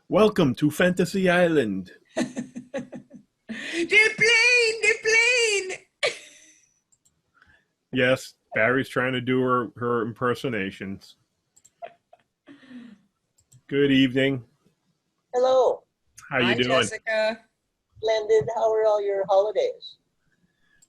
Welcome to Fantasy Island. The plane. Yes, Barry's trying to do her impersonations. Good evening. Hello, How you Hi, doing? Jessica. splendid. How are all your holidays?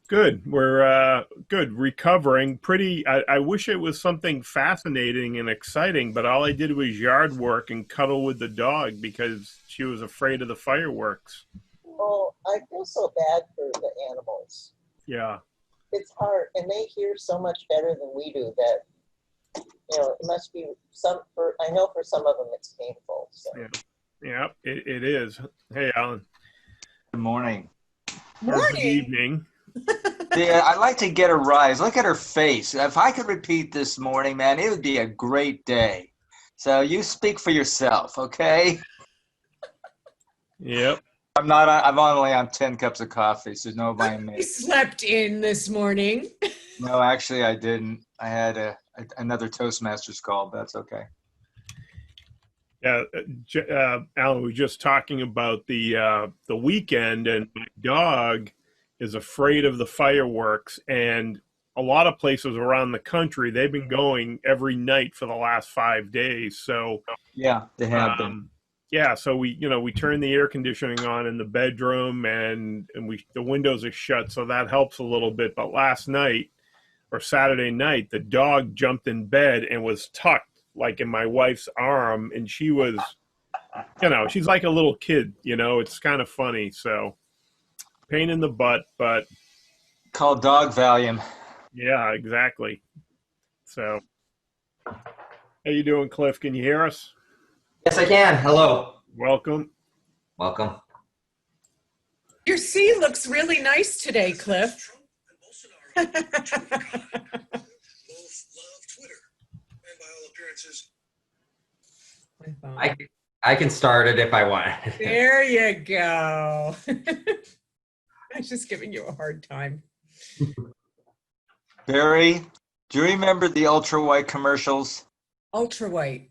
Good. We're good. Recovering. Pretty. I wish it was something fascinating and exciting, but all I did was yard work and cuddle with the dog because she was afraid of the fireworks. Oh, I feel so bad for the animals. Yeah. It's hard, and they hear so much better than we do that, it must be I know for some of them it's painful. So. Yeah. Yeah. It is. Hey, Alan. Good morning. Or good Morning. evening. Yeah, I'd like to get a rise. Look at her face. If I could repeat this morning, man, it would be a great day. So you speak for yourself, okay? Yep. I'm only on 10 cups of coffee, so no blame I me. slept in this morning. No, actually, I didn't. I had another Toastmasters call, but that's okay. Yeah, Alan, we were just talking about the weekend, and my dog is afraid of the fireworks. And a lot of places around the country, they've been going every night for the last 5 days. So, Yeah, they have been. yeah, so we turn the air conditioning on in the bedroom, and the windows are shut, so that helps a little bit. But last night or Saturday night, the dog jumped in bed and was tucked like in my wife's arm, and she was, she's like a little kid, it's kind of funny. So pain in the butt, but Called dog Valium. yeah, exactly. So how you doing, Cliff? Can you hear us? Yes, I can. Hello. Welcome. Welcome. Your sea looks really nice today, Cliff. Both love Twitter, and by all appearances, I can start it if I want. There you go. I was just giving you a hard time. Barry, do you remember the ultra white commercials? Ultra white.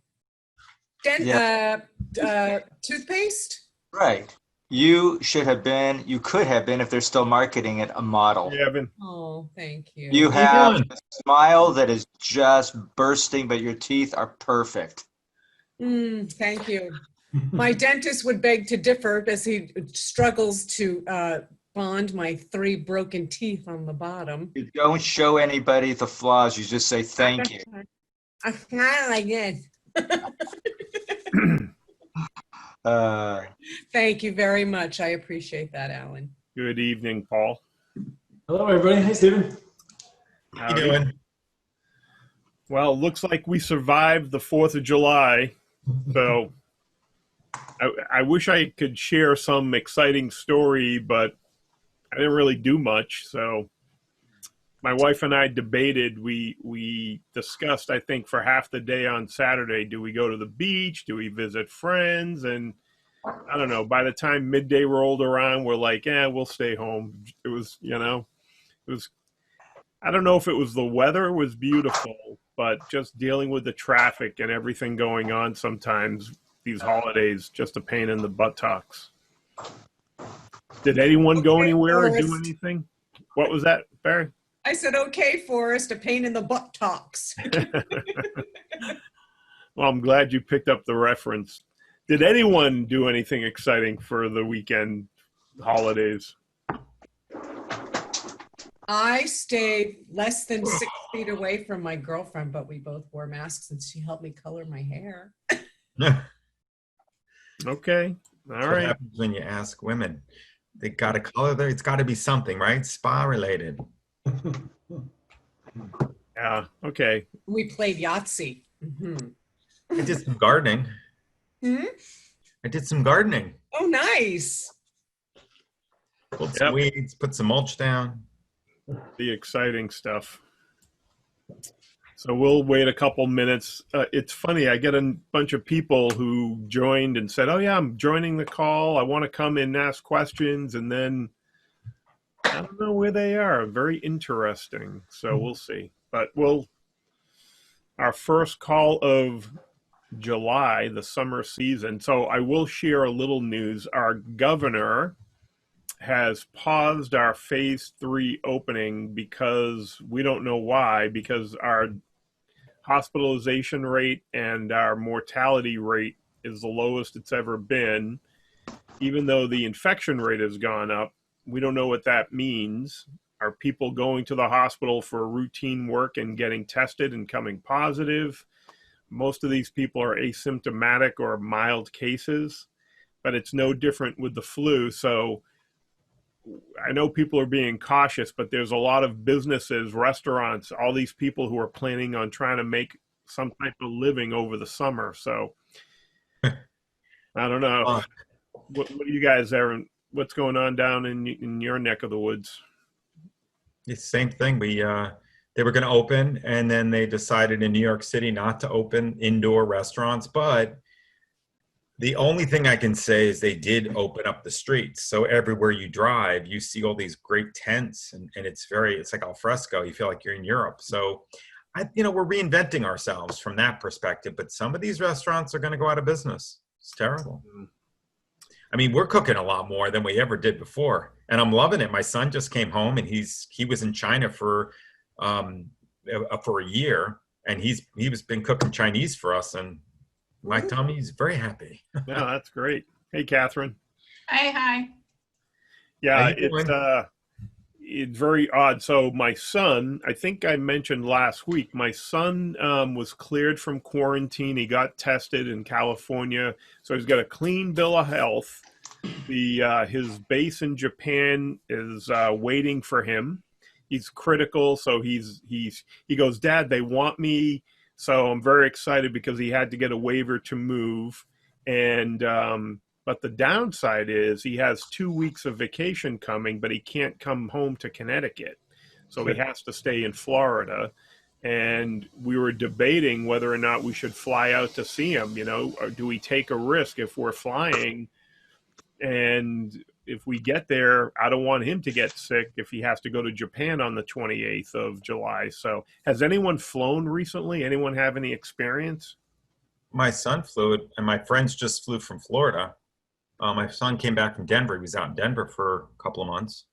Toothpaste? Right. You could have been, if they're still marketing it, a model. Hey, Evan. Oh, thank you. You have a smile that is just bursting, but your teeth are perfect. Thank you. My dentist would beg to differ as he struggles to bond my 3 broken teeth on the bottom. You don't show anybody the flaws. You just say thank you. I smile like this. Thank you very much. I appreciate that, Alan. Good evening, Paul. Hello, everybody. Hi, Stephen. How you doing? Well, looks like we survived the 4th of July. So I wish I could share some exciting story, but I didn't really do much. So my wife and I debated. We discussed, I think, for half the day on Saturday, do we go to the beach? Do we visit friends? And I don't know, by the time midday rolled around, we're like, we'll stay home. It was, I don't know if it was the weather was beautiful, but just dealing with the traffic and everything going on sometimes these holidays, just a pain in the buttocks. Did anyone go anywhere or do anything? What was that, Barry? I said, okay, Forrest, a pain in the buttocks. Well, I'm glad you picked up the reference. Did anyone do anything exciting for the weekend holidays? I stayed less than 6 feet away from my girlfriend, but we both wore masks and she helped me color my hair. Okay. All What right. happens when you ask women? They got a color there. It's got to be something, right? Spa related. Yeah. Okay. We played Yahtzee. I did some gardening. I did some gardening. Oh, nice. Pulled some weeds, put some mulch down. The exciting stuff. So we'll wait a couple minutes. It's funny. I get a bunch of people who joined and said, oh, yeah, I'm joining the call. I want to come in and ask questions. And then I don't know where they are. Very interesting. So we'll see. But our first call of July, the summer season. So I will share a little news. Our governor has paused our phase 3 opening because we don't know why, because our hospitalization rate and our mortality rate is the lowest it's ever been. Even though the infection rate has gone up, we don't know what that means. Are people going to the hospital for routine work and getting tested and coming positive? Most of these people are asymptomatic or mild cases, but it's no different with the flu. So I know people are being cautious, but there's a lot of businesses, restaurants, all these people who are planning on trying to make some type of living over the summer. So I don't know. What do you guys ever, what's going on down in your neck of the woods? It's the same thing. They were going to open, and then they decided in New York City not to open indoor restaurants. But the only thing I can say is they did open up the streets. So everywhere you drive, you see all these great tents, and it's like al fresco. You feel like you're in Europe. So we're reinventing ourselves from that perspective. But some of these restaurants are going to go out of business. It's terrible. I mean, we're cooking a lot more than we ever did before, and I'm loving it. My son just came home, and he was in China for a year, and he's been cooking Chinese for us, and my tummy's very happy. Yeah, that's great. Hey, Catherine. Hi. Yeah, it's very odd. So my son, I think I mentioned last week, my son was cleared from quarantine. He got tested in California, so he's got a clean bill of health. His base in Japan is waiting for him. He's critical, so he goes, Dad, they want me. So I'm very excited because he had to get a waiver to move. And but the downside is he has 2 weeks of vacation coming, but he can't come home to Connecticut. So he has to stay in Florida. And we were debating whether or not we should fly out to see him, or do we take a risk if we're flying? And if we get there, I don't want him to get sick if he has to go to Japan on the 28th of July. So has anyone flown recently? Anyone have any experience? My son flew, and my friends just flew from Florida. My son came back from Denver. He was out in Denver for a couple of months.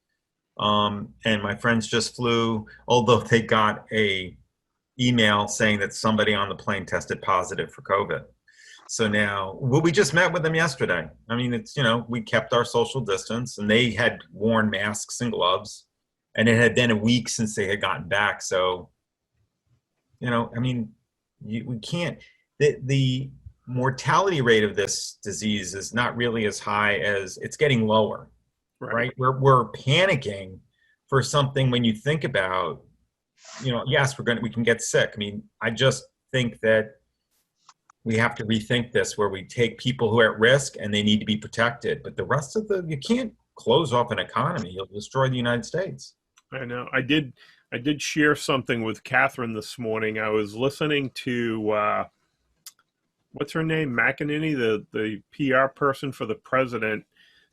And my friends just flew, although they got a email saying that somebody on the plane tested positive for COVID. So now, we just met with them yesterday. I mean, it's, we kept our social distance, and they had worn masks and gloves, and it had been a week since they had gotten back. So, I mean, we can't, the mortality rate of this disease is not really as high as it's getting lower, right? We're panicking for something when you think about, yes, we can get sick. I mean, I just think that we have to rethink this, where we take people who are at risk and they need to be protected. But the rest of you can't close off an economy. You'll destroy the United States. I know. I did share something with Catherine this morning. I was listening to, what's her name? McEnany, the PR person for the president,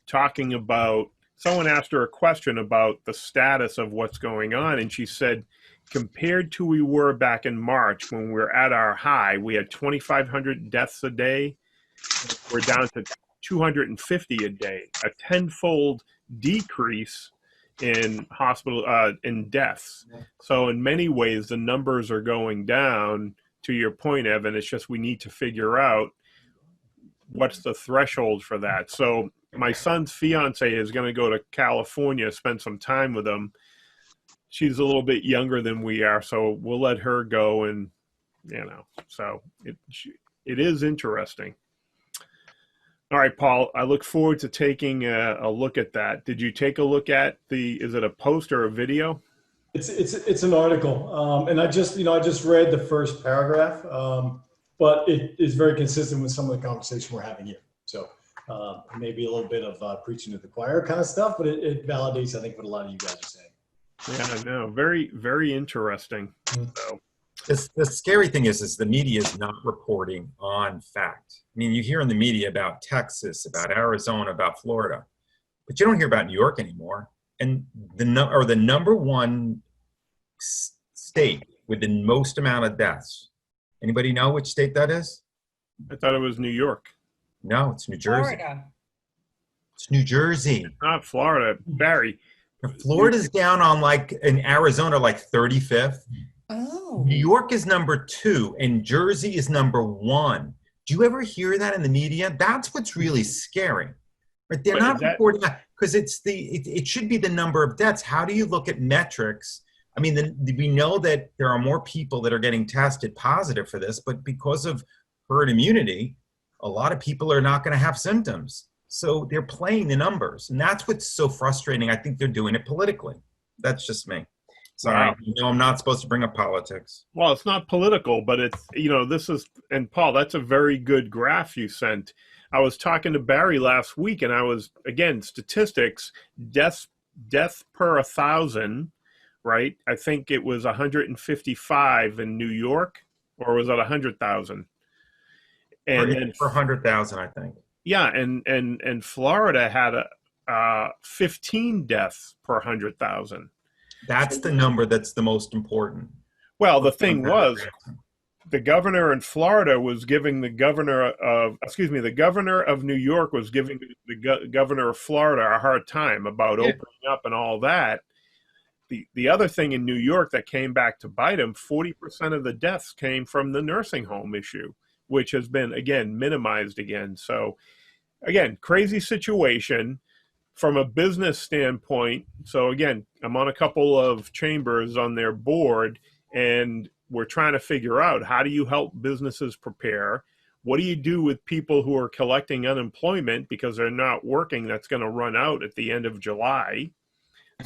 talking about, someone asked her a question about the status of what's going on. And she said, compared to we were back in March when we were at our high, we had 2,500 deaths a day. We're down to 250 a day, a tenfold decrease in in deaths. So in many ways, the numbers are going down. To your point, Evan, it's just we need to figure out what's the threshold for that. So my son's fiance is going to go to California, spend some time with him. She's a little bit younger than we are, so we'll let her go. And, so it is interesting. All right, Paul, I look forward to taking a look at that. Did you take a look at is it a post or a video? It's an article. And I just read the first paragraph, but it is very consistent with some of the conversation we're having here. So maybe a little bit of preaching to the choir kind of stuff, but it validates, I think, what a lot of you guys are saying. Yeah, I know. Very, very interesting. So. The scary thing is the media is not reporting on fact. I mean, you hear in the media about Texas, about Arizona, about Florida, but you don't hear about New York anymore. And the number one state with the most amount of deaths. Anybody know which state that is? I thought it was New York. No, it's New Jersey. Florida. It's New Jersey. Not Florida. Barry. Florida's down on like in Arizona, like 35th. Oh. New York is number 2 and Jersey is number 1. Do you ever hear that in the media? That's what's really scary. But they're But not is that- reporting that because it should be the number of deaths. How do you look at metrics? I mean, we know that there are more people that are getting tested positive for this, but because of herd immunity, a lot of people are not going to have symptoms. So they're playing the numbers. And that's what's so frustrating. I think they're doing it politically. That's just me. Sorry. Wow. You know, I'm not supposed to bring up politics. Well, it's not political, but it's, this is, and Paul, that's a very good graph you sent. I was talking to Barry last week and I was, again, statistics, death per 1,000, right? I think it was 155 in New York, or was it 100,000? And then, For 100,000, I think. yeah, and Florida had 15 deaths per 100,000. That's the number that's the most important. Well, the thing was, the governor in Florida was giving the governor of New York was giving the governor of Florida a hard time about opening up and all that. The other thing in New York that came back to bite him, 40% of the deaths came from the nursing home issue, which has been, again, minimized again. So, again, crazy situation from a business standpoint. So, again, I'm on a couple of chambers on their board, and we're trying to figure out, how do you help businesses prepare? What do you do with people who are collecting unemployment because they're not working? That's going to run out at the end of July.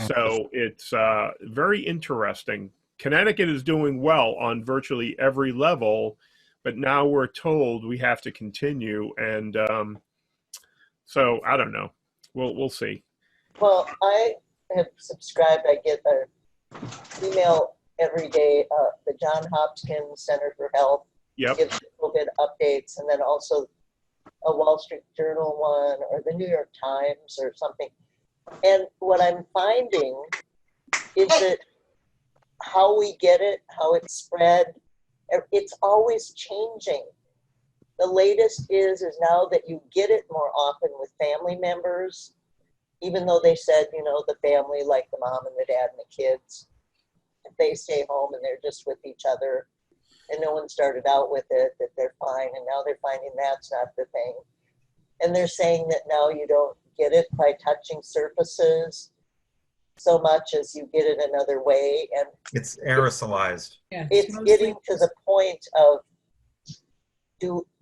So it's very interesting. Connecticut is doing well on virtually every level, but now we're told we have to continue. And so I don't know. We'll see. Well, I have subscribed. I get an email every day. The John Hopkins Center for Health Yep. gives COVID updates, and then also a Wall Street Journal one or the New York Times or something. And what I'm finding is that how we get it, how it's spread, it's always changing. The latest is now that you get it more often with family members, even though they said, the family, like the mom and the dad and the kids, if they stay home and they're just with each other, and no one started out with it, that they're fine, and now they're finding that's not the thing. And they're saying that now you don't get it by touching surfaces so much as you get it another way. And It's aerosolized. Yeah, it's getting to the point of,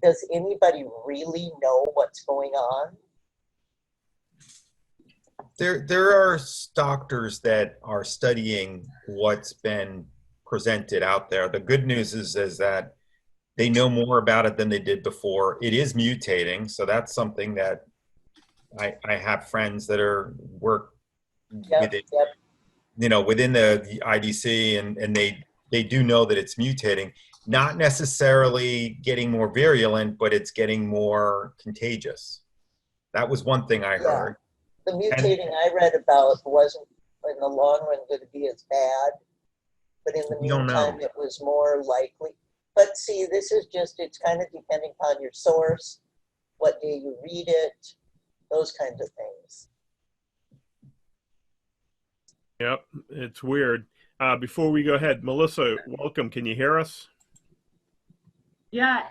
does anybody really know what's going on? There are doctors that are studying what's been presented out there. The good news is that they know more about it than they did before. It is mutating, so that's something that I have friends that work with it, within the IDC, and they do know that it's mutating. Not necessarily getting more virulent, but it's getting more contagious. That was one thing I heard. The mutating I read about wasn't in the long run going to be as bad, but in the meantime, it was more likely. But see, this is it's kind of depending upon your source, what day you read it, those kinds of things. Yep, it's weird. Before we go ahead, Melissa, welcome. Can you hear us? Yes.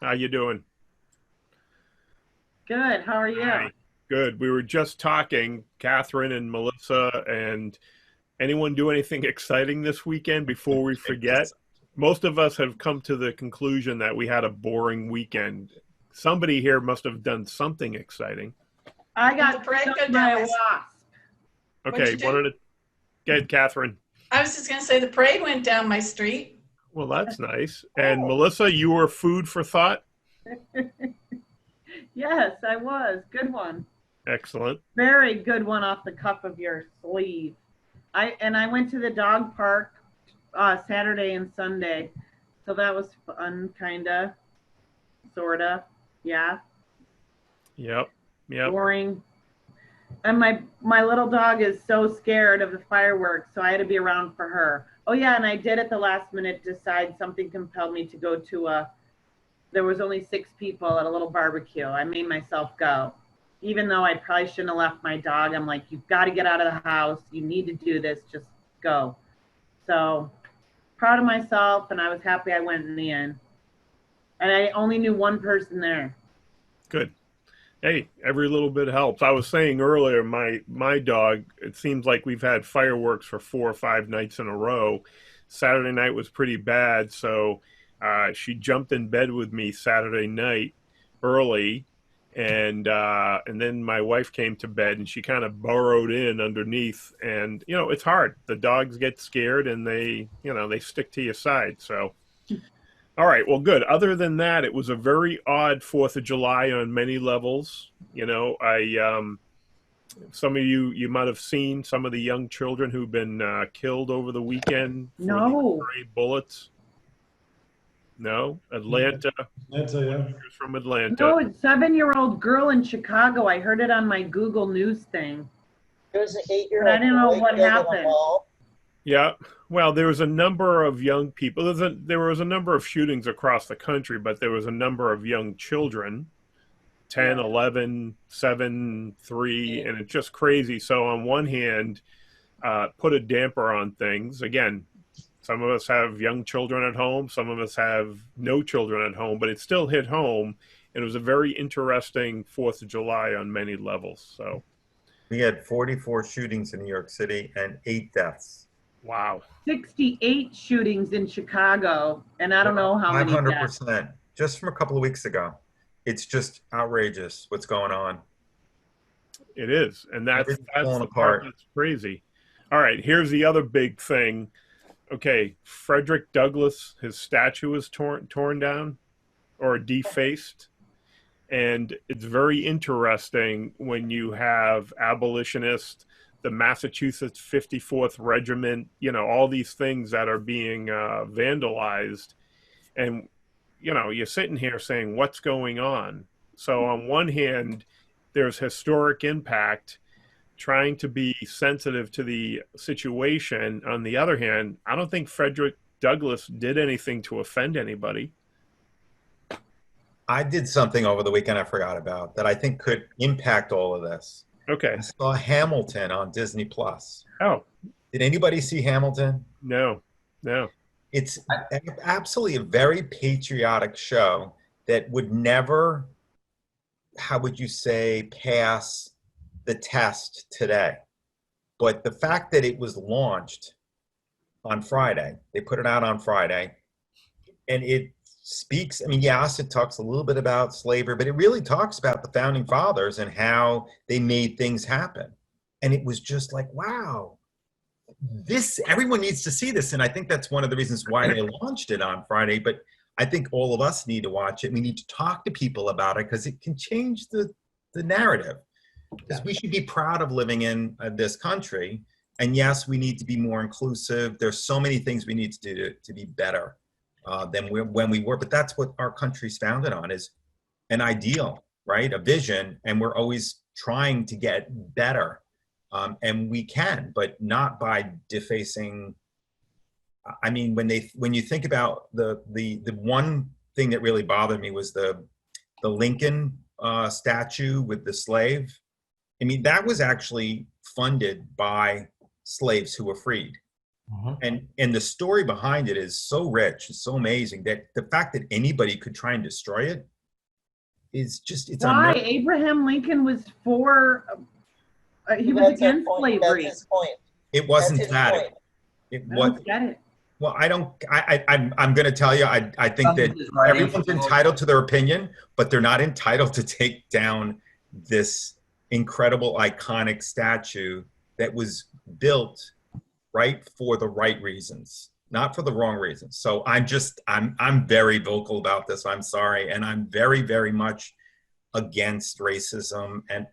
How you doing? Good. How are you? Hi. Good. We were just talking, Catherine and Melissa, and anyone do anything exciting this weekend before we forget? Most of us have come to the conclusion that we had a boring weekend. Somebody here must have done something exciting. I got stung by a wasp. Okay, go ahead, Catherine. I was just going to say the parade went down my street. Well, that's nice. And Melissa, you were food for thought? Yes, I was. Good one. Excellent. Very good one off the cuff of your sleeve. I went to the dog park Saturday and Sunday. So that was fun, kinda, sorta, yeah. Yep. Boring. And my little dog is so scared of the fireworks, so I had to be around for her. Oh yeah, and I did at the last minute decide something compelled me to go to a there was only 6 people at a little barbecue. I made myself go. Even though I probably shouldn't have left my dog, I'm like, you've got to get out of the house. You need to do this. Just go. So proud of myself, and I was happy I went in the end. And I only knew one person there. Good. Hey, every little bit helps. I was saying earlier, my dog, it seems like we've had fireworks for 4 or 5 nights in a row. Saturday night was pretty bad, so she jumped in bed with me Saturday night early, and then my wife came to bed, and she kind of burrowed in underneath. And you know, it's hard. The dogs get scared, and they stick to your side. So, all right, well, good. Other than that, it was a very odd 4th of July on many levels. You know, some of you might have seen some of the young children who've been killed over the weekend. No. Stray bullets. No, Atlanta. Atlanta, yeah. From Atlanta. No, it's 7-year-old girl in Chicago. I heard it on my Google News thing. There was an 8-year-old. I didn't know boy what killed in a happened. mall. Yeah, well, there was a number of young people. There was a number of shootings across the country, but there was a number of young children, 10, 11, 7, 3, and it's just crazy. So on one hand, put a damper on things. Again, some of us have young children at home. Some of us have no children at home, but it still hit home. And it was a very interesting 4th of July on many levels. So We had 44 shootings in New York City and 8 deaths. wow. 68 shootings in Chicago, and I don't know how many deaths. 500%. Just from a couple of weeks ago. It's just outrageous what's going on. It is, and that's Everything's the falling part apart. that's crazy. All right, here's the other big thing. Okay, Frederick Douglass, his statue was torn down or defaced, and it's very interesting when you have abolitionists, the Massachusetts 54th Regiment, you know, all these things that are being vandalized, and you know, you're sitting here saying, what's going on? So on one hand, there's historic impact, trying to be sensitive to the situation. On the other hand, I don't think Frederick Douglass did anything to offend anybody. I did something over the weekend I forgot about that I think could impact all of this. Okay. I saw Hamilton on Disney Plus. Oh, Did anybody see Hamilton? no. It's absolutely a very patriotic show that would never, how would you say, pass the test today. But the fact that it was launched on Friday, they put it out on Friday, and it speaks, I mean, yes, it talks a little bit about slavery, but it really talks about the founding fathers and how they made things happen. And it was just like, wow, everyone needs to see this. And I think that's one of the reasons why they launched it on Friday. But I think all of us need to watch it. We need to talk to people about it because it can change the narrative. Because we should be proud of living in this country. And yes, we need to be more inclusive. There's so many things we need to do to be better than when we were. But that's what our country's founded on, is an ideal, right? A vision. And we're always trying to get better. And we can, but not by defacing. I mean, when you think about the one thing that really bothered me was the Lincoln statue with the slave. I mean, that was actually funded by slaves who were freed. And the story behind it is so rich, it's so amazing that the fact that anybody could try and destroy it is just, it's Why? unreal. Abraham Lincoln was for, he was That's his against point. slavery. That's his point. It wasn't That's his that. point. I don't get it. Well, I'm going to tell you, I think that Something's right. everyone's entitled to their opinion, but they're not entitled to take down this incredible, iconic statue that was built right for the right reasons, not for the wrong reasons. So I'm very vocal about this. I'm sorry. And I'm very, very much against racism. And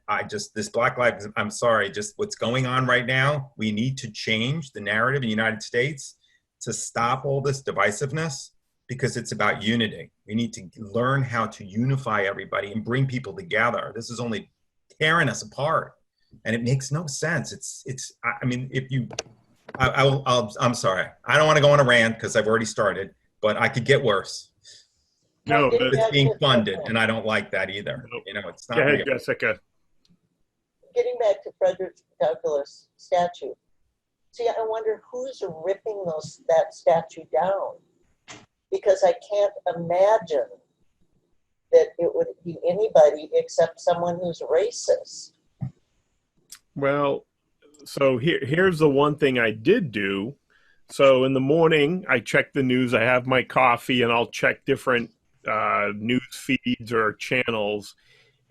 this Black Lives, I'm sorry, just what's going on right now, we need to change the narrative in the United States to stop all this divisiveness, because it's about unity. We need to learn how to unify everybody and bring people together. This is only tearing us apart, and it makes no sense. I mean, I'm sorry. I don't want to go on a rant because I've already started, but I could get worse. No, Getting that's- back It's being to- funded, and I don't like that either. Nope. You know, it's go not ahead, real. Jessica. Getting back to Frederick's Douglass statue. See, I wonder who's ripping that statue down, because I can't imagine that it would be anybody except someone who's racist. Well, so here's the one thing I did do. So in the morning, I check the news. I have my coffee, and I'll check different news feeds or channels.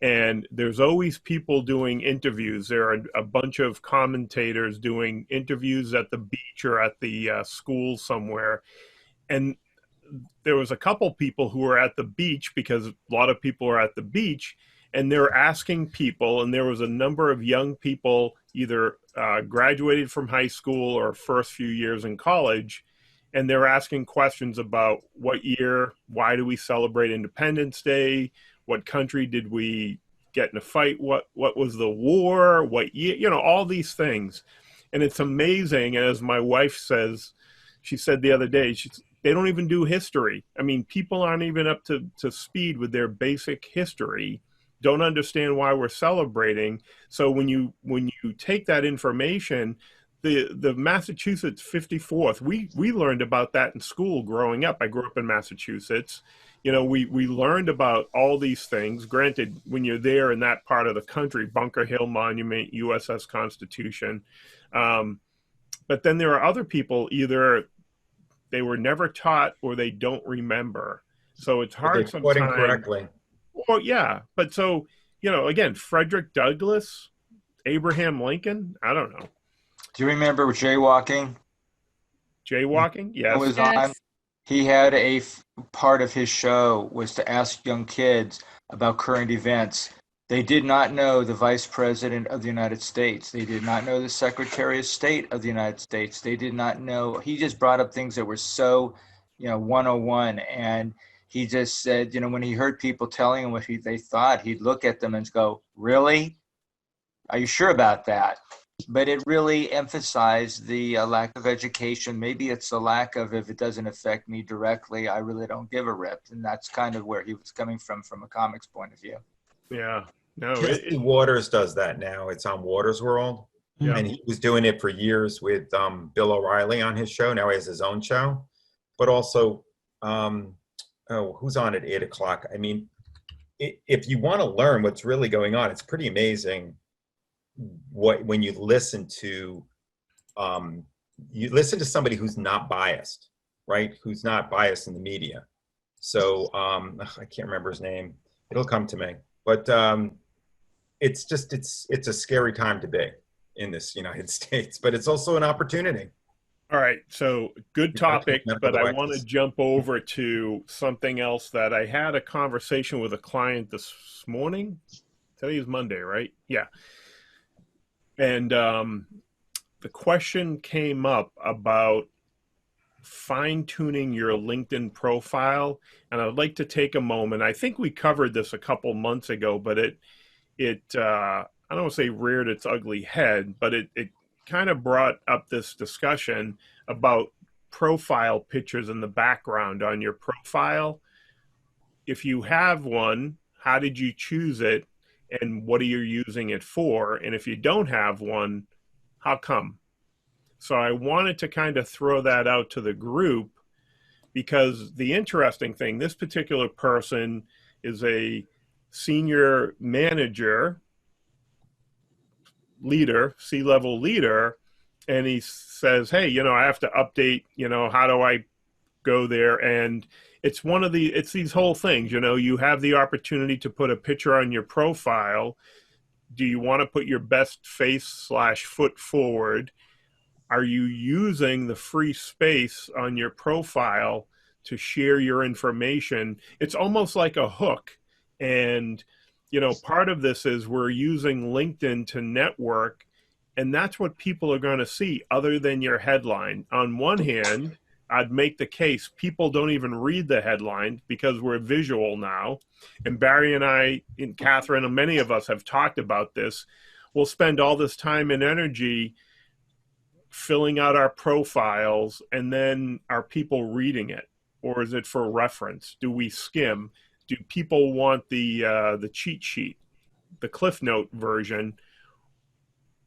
And there's always people doing interviews. There are a bunch of commentators doing interviews at the beach or at the school somewhere. And there was a couple people who were at the beach, because a lot of people are at the beach, and they're asking people, and there was a number of young people either graduated from high school or first few years in college, and they're asking questions about what year, why do we celebrate Independence Day, what country did we get in a fight, what was the war, what year, you know, all these things. And it's amazing. And as my wife says, she said the other day, they don't even do history. I mean, people aren't even up to speed with their basic history, don't understand why we're celebrating. So when you take that information, the Massachusetts 54th, we learned about that in school growing up. I grew up in Massachusetts. You know, we learned about all these things. Granted, when you're there in that part of the country, Bunker Hill Monument, USS Constitution. But then there are other people, either they were never taught or they don't remember. So it's hard They quote sometimes. incorrectly. Well, yeah. But so, you know, again, Frederick Douglass, Abraham Lincoln, I don't know. Do you remember jaywalking? Jaywalking? Yes. It was on. He had part of his show was to ask young kids about current events. They did not know the Vice President of the United States. They did not know the Secretary of State of the United States. They did not know. He just brought up things that were so, 101. And he just said, when he heard people telling him what they thought, he'd look at them and go, "Really? Are you sure about that?" But it really emphasized the lack of education. Maybe it's the lack of, if it doesn't affect me directly, I really don't give a rip. And that's kind of where he was coming from a comics point of view. Yeah. No, Jesse Waters does that now. It's on Waters World. Yeah. And he was doing it for years with Bill O'Reilly on his show. Now he has his own show. But also, who's on at 8 o'clock? I mean, if you want to learn what's really going on, it's pretty amazing when you listen to somebody who's not biased, right? Who's not biased in the media. So I can't remember his name. It'll come to me. But it's a scary time to be in this United States, but it's also an opportunity. All right, so good topic, but I want to devices. jump over to something else that I had a conversation with a client this morning. Today is Monday, right? Yeah. And the question came up about fine-tuning your LinkedIn profile, and I'd like to take a moment. I think we covered this a couple months ago, but it I don't want to say reared its ugly head, but it kind of brought up this discussion about profile pictures in the background on your profile. If you have one, how did you choose it, and what are you using it for? And if you don't have one, how come? So I wanted to kind of throw that out to the group, because the interesting thing, this particular person is a senior manager, leader, C-level leader, and he says, "Hey, I have to update, how do I go there?" And it's it's these whole things, you have the opportunity to put a picture on your profile. Do you want to put your best face/foot forward? Are you using the free space on your profile to share your information? It's almost like a hook. And, part of this is we're using LinkedIn to network, and that's what people are going to see other than your headline. On one hand, I'd make the case people don't even read the headline because we're visual now. And Barry and I, and Catherine, and many of us have talked about this. We'll spend all this time and energy filling out our profiles, and then are people reading it? or is it for reference? Do we skim? Do people want the cheat sheet, the Cliff Note version?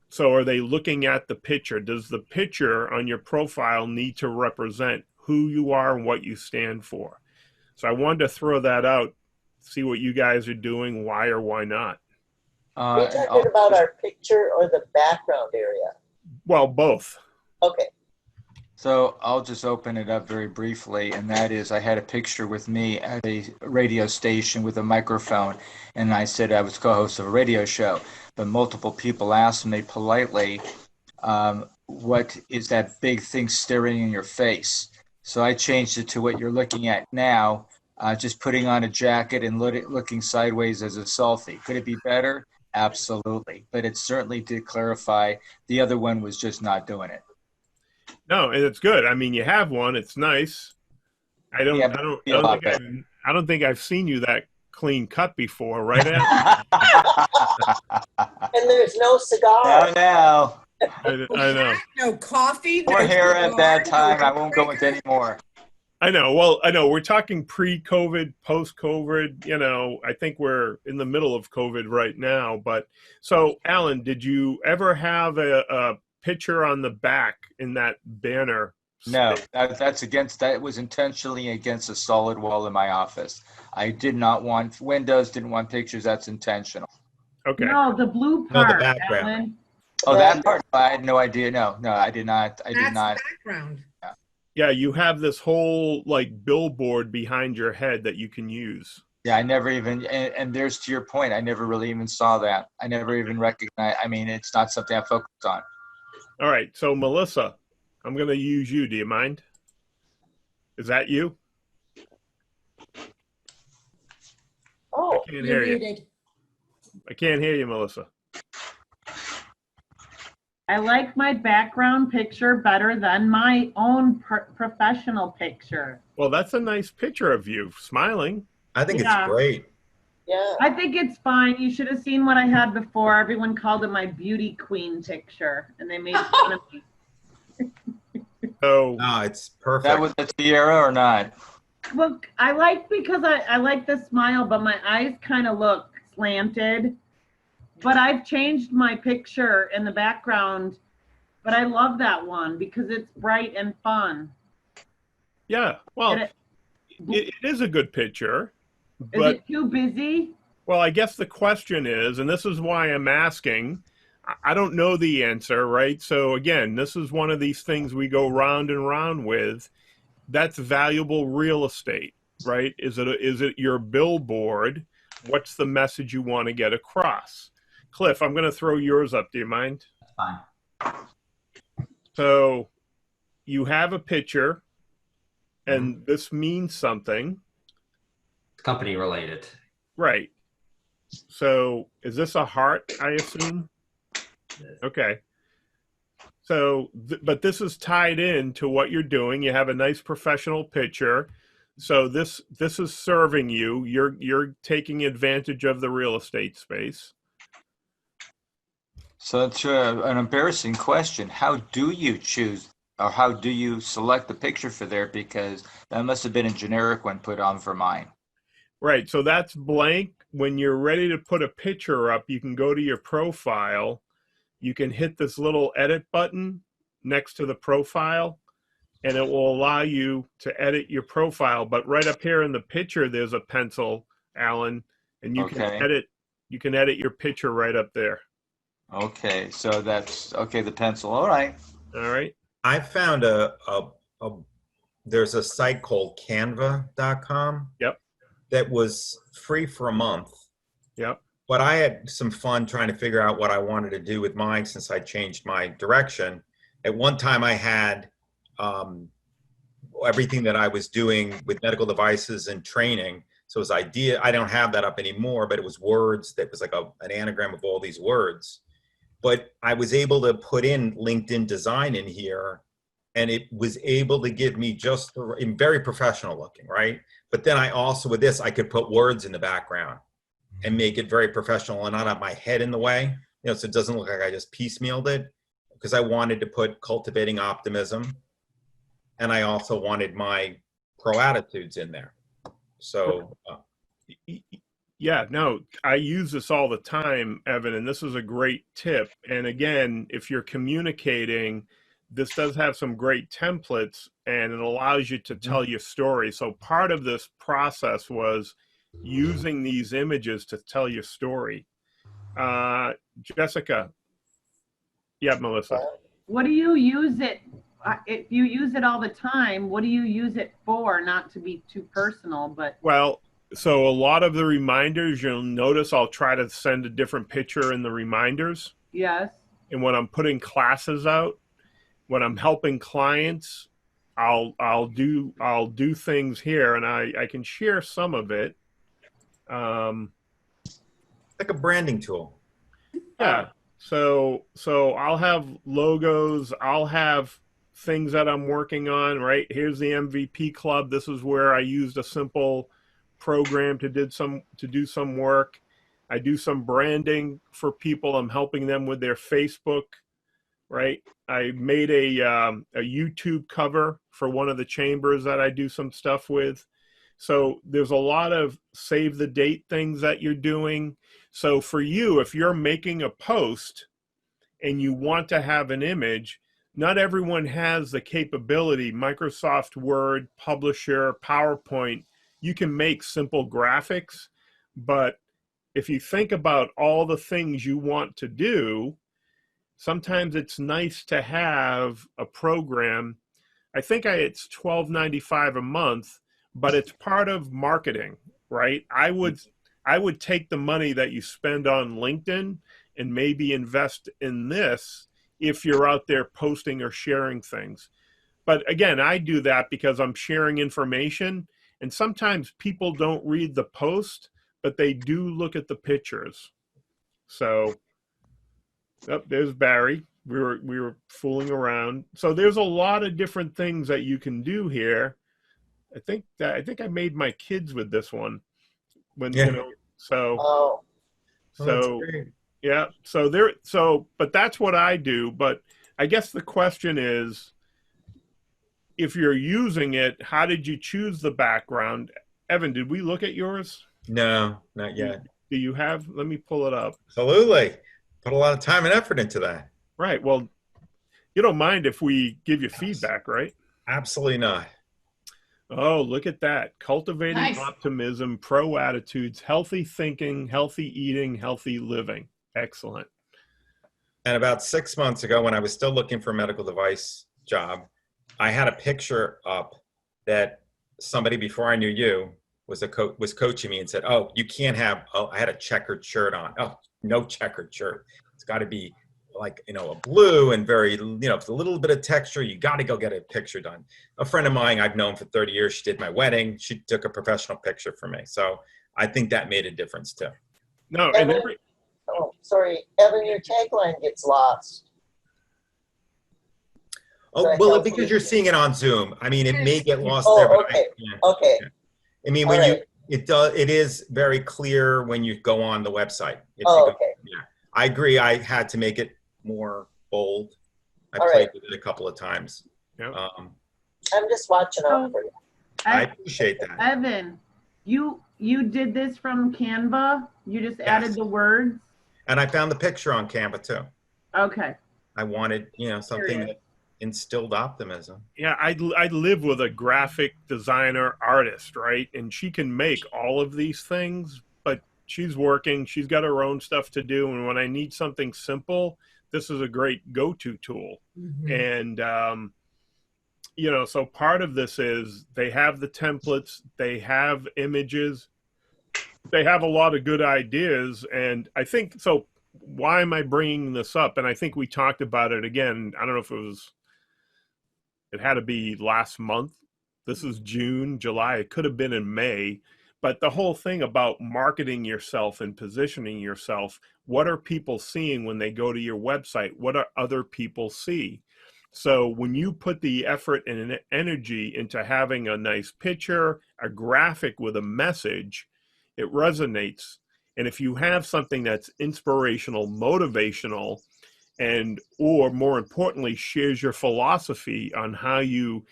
So are they looking at the picture? Does the picture on your profile need to represent who you are and what you stand for? So I wanted to throw that out, see what you guys are doing, why or why not. Are you talking about our picture or the background area? Well, both. Okay. So I'll just open it up very briefly, and that is I had a picture with me at a radio station with a microphone, and I said I was co-host of a radio show, but multiple people asked me politely, what is that big thing staring in your face? So I changed it to what you're looking at now, just putting on a jacket and looking sideways as a selfie. Could it be better? Absolutely. But it certainly did clarify. The other one was just not doing it. No, and it's good. I mean, you have one. It's nice. I don't think I've seen you that clean cut before, right? Al? And there's no cigar. Oh, no. I know. No coffee. More no hair at that cigar, time. I won't go into any more. I know. Well, I know we're talking pre-COVID, post-COVID. You know, I think we're in the middle of COVID right now. But so, Alan, did you ever have a picture on the back in that banner? No, that was intentionally against a solid wall in my office. I did not want windows, didn't want pictures. That's intentional. Okay. No, the blue No, the part, background. Alan. Oh, that part? I had no idea. No, I did not. I did That's not. the background. Yeah, you have this whole like billboard behind your head that you can use. Yeah, I never even, and there's to your point, I never really even saw that. I never even recognized, I mean, it's not something I focused on. All right, so Melissa, I'm going to use you. Do you mind? Is that you? Oh, I can't hear you. I can't hear you, Melissa. I like my background picture better than my own professional picture. Well, that's a nice picture of you smiling. I think Yeah. it's great. yeah. I think it's fine. You should have seen what I had before. Everyone called it my beauty queen picture, and they made fun of me. So No, it's perfect. That was a tiara or not? Look, I like because I like the smile, but my eyes kind of look slanted. But I've changed my picture in the background, but I love that one because it's bright and fun. yeah, well, And it is a good picture, Is but it too busy? well, I guess the question is, and this is why I'm asking, I don't know the answer, right? So again, this is one of these things we go round and round with. That's valuable real estate, right? Is it your billboard? What's the message you want to get across? Cliff, I'm going to throw yours up. Do you mind? Fine. So you have a picture, and this means something. It's company related. Right. So is this a heart, I assume? Okay. So, but this is tied in to what you're doing. You have a nice professional picture. So this is serving you. You're taking advantage of the real estate space. So it's an embarrassing question. How do you choose, or how do you select the picture for there? Because that must have been a generic one put on for mine. Right. So that's blank. When you're ready to put a picture up, you can go to your profile. You can hit this little edit button next to the profile, and it will allow you to edit your profile. But right up here in the picture, there's a pencil, Alan, and you can edit your picture right up there. Okay, so that's okay. The pencil. All right. All right. I found there's a site called Canva.com. Yep. That was free for a month. Yep. But I had some fun trying to figure out what I wanted to do with mine since I changed my direction. At one time I had everything that I was doing with medical devices and training. So it was idea, I don't have that up anymore, but it was words that was like an anagram of all these words. But I was able to put in LinkedIn design in here, and it was able to give me just very professional looking, right? But then I also, with this, I could put words in the background and make it very professional and not have my head in the way, so it doesn't look like I just piecemealed it, because I wanted to put cultivating optimism. And I also wanted my pro attitudes in there. So Yeah, no, I use this all the time, Evan, and this is a great tip. And again, if you're communicating, this does have some great templates and it allows you to tell your story. So part of this process was using these images to tell your story. Jessica. Yeah, Melissa. What do you use it? If you use it all the time, what do you use it for? Not to be too personal, but. Well, so a lot of the reminders, you'll notice I'll try to send a different picture in the reminders. Yes. And when I'm putting classes out, when I'm helping clients, I'll do things here, and I can share some of it. like a branding tool. Yeah. So I'll have logos. I'll have things that I'm working on, right? Here's the MVP Club. This is where I used a simple program to do some work. I do some branding for people. I'm helping them with their Facebook, right? I made a YouTube cover for one of the chambers that I do some stuff with. So there's a lot of save the date things that you're doing. So for you, if you're making a post and you want to have an image, not everyone has the capability. Microsoft Word, Publisher, PowerPoint, you can make simple graphics, but if you think about all the things you want to do, sometimes it's nice to have a program. I think it's $12.95 a month, but it's part of marketing, right? I would take the money that you spend on LinkedIn and maybe invest in this if you're out there posting or sharing things. But again, I do that because I'm sharing information, and sometimes people don't read the post, but they do look at the pictures. So, there's Barry. We were fooling around. So there's a lot of different things that you can do here. I think I made my kids with this one. When Yeah. you know, so Oh, so that's great. yeah. But that's what I do. But I guess the question is, if you're using it, how did you choose the background? Evan, did we look at yours? No, not yet. Do you have? Let me pull it up. Absolutely. Put a lot of time and effort into that. Right. Well, you don't mind if we give you feedback, right? Absolutely not. Oh, look at that. Cultivating Nice. optimism, pro attitudes, healthy thinking, healthy eating, healthy living. Excellent. And about 6 months ago, when I was still looking for a medical device job, I had a picture up that somebody before I knew you was coaching me and said, "Oh, you can't have." Oh, I had a checkered shirt on. Oh, no checkered shirt. It's got to be like, a blue and very, it's a little bit of texture. You got to go get a picture done. A friend of mine I've known for 30 years, she did my wedding. She took a professional picture for me. So I think that made a difference too. No, and Evan, sorry, Evan, your tagline gets lost. Oh, Right, well, healthy. because you're seeing it on Zoom. I mean, it may get lost Oh, there, but okay. yeah. Okay, I mean, all when right. it is very clear when you go on the website. If you Oh, go- okay. Yeah, I agree. I had to make it more bold. I All played right. with it a couple of times. Yeah. I'm just watching out for you. I appreciate that. Evan, you did this from Canva? You just added Yes. the words? And I found the picture on Canva too. Okay. I wanted, something Curious. that instilled optimism. yeah, I live with a graphic designer artist, right? And she can make all of these things, but she's working. She's got her own stuff to do. And when I need something simple, this is a great go-to tool. And, so part of this is they have the templates, they have images, they have a lot of good ideas. And I think, so why am I bringing this up? And I think we talked about it again. I don't know if it had to be last month. This is June, July. It could have been in May. But the whole thing about marketing yourself and positioning yourself, what are people seeing when they go to your website? What are other people see? So when you put the effort and energy into having a nice picture, a graphic with a message, it resonates. And if you have something that's inspirational, motivational, or more importantly, shares your philosophy on how you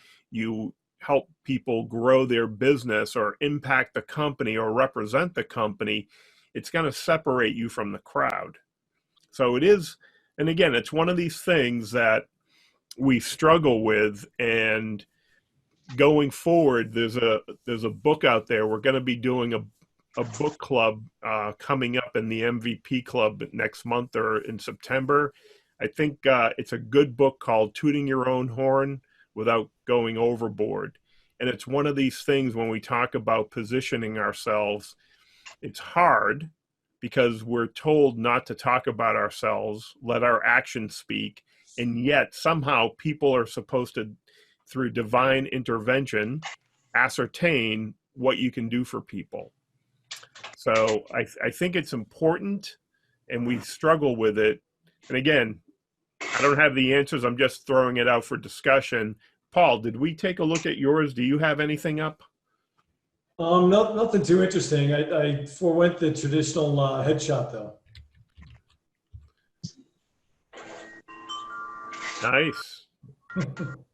help people grow their business or impact the company or represent the company, it's going to separate you from the crowd. So it is, and again, it's one of these things that we struggle with. And going forward, there's a book out there. We're going to be doing a book club coming up in the MVP Club next month or in September. I think it's a good book called Tooting Your Own Horn Without Going Overboard. And it's one of these things when we talk about positioning ourselves, it's hard because we're told not to talk about ourselves, let our actions speak. And yet somehow people are supposed to, through divine intervention, ascertain what you can do for people. So I think it's important, and we struggle with it. And again, I don't have the answers. I'm just throwing it out for discussion. Paul, did we take a look at yours? Do you have anything up? Nothing too interesting. I forewent the traditional headshot though. Nice.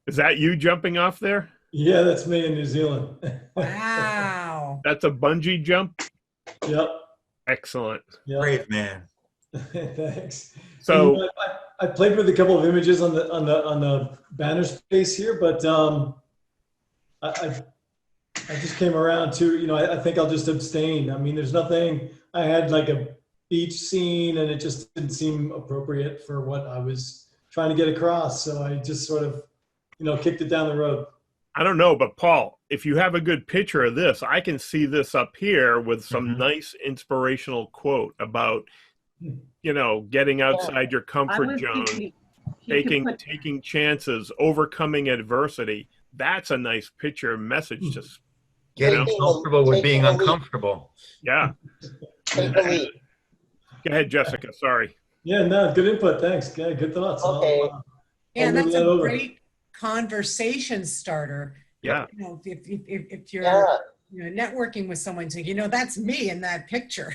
Is that you jumping off there? Yeah, that's me in New Zealand. Wow. That's a bungee jump? Yep. Excellent. Yep. Brave man. Thanks. So And, I played with a couple of images on the banner space here, but I just came around to, I think I'll just abstain. I mean, there's nothing, I had like a beach scene and it just didn't seem appropriate for what I was trying to get across. So I just sort of, kicked it down the road. I don't know, but Paul, if you have a good picture of this, I can see this up here with some nice inspirational quote about, getting outside your comfort zone, taking chances, overcoming adversity. That's a nice picture message to Getting comfortable with being uncomfortable. Yeah. Take the lead. Go ahead, Jessica. Sorry. Yeah, no, good input. Thanks. Yeah, good thoughts. Okay. Yeah, I'll that's move that a over. great conversation starter. Yeah. If you're Yeah. networking with someone, saying, that's me in that picture.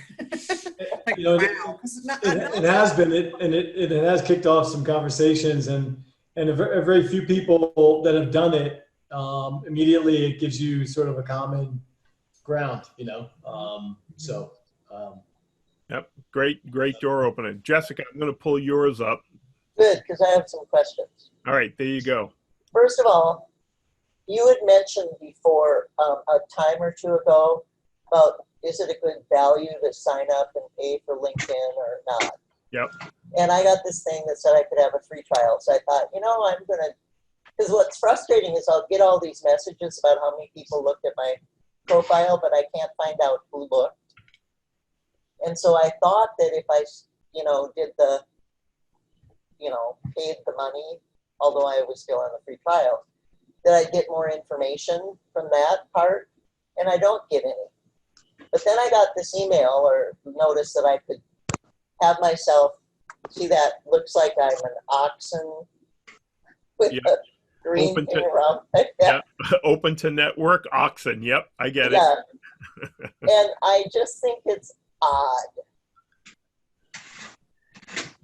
Like, wow. It has been, it has kicked off some conversations, and a very few people that have done it, immediately it gives you sort of a common ground, Yep. Great door opener. Jessica, I'm going to pull yours up. Good, because I have some questions. All right, there you go. First of all, you had mentioned before a time or two ago about is it a good value to sign up and pay for LinkedIn or not? Yep. And I got this thing that said I could have a free trial. So I thought, I'm going to, because what's frustrating is I'll get all these messages about how many people looked at my profile, but I can't find out who looked. And so I thought that if I, did the, paid the money, although I was still on the free trial, that I'd get more information from that part, and I don't get any. But then I got this email or notice that I could have myself, see that looks like I'm an oxen with a green Open thing to- around. Yeah. Open to network, oxen. Yep, I get it. Yeah. And I just think it's odd.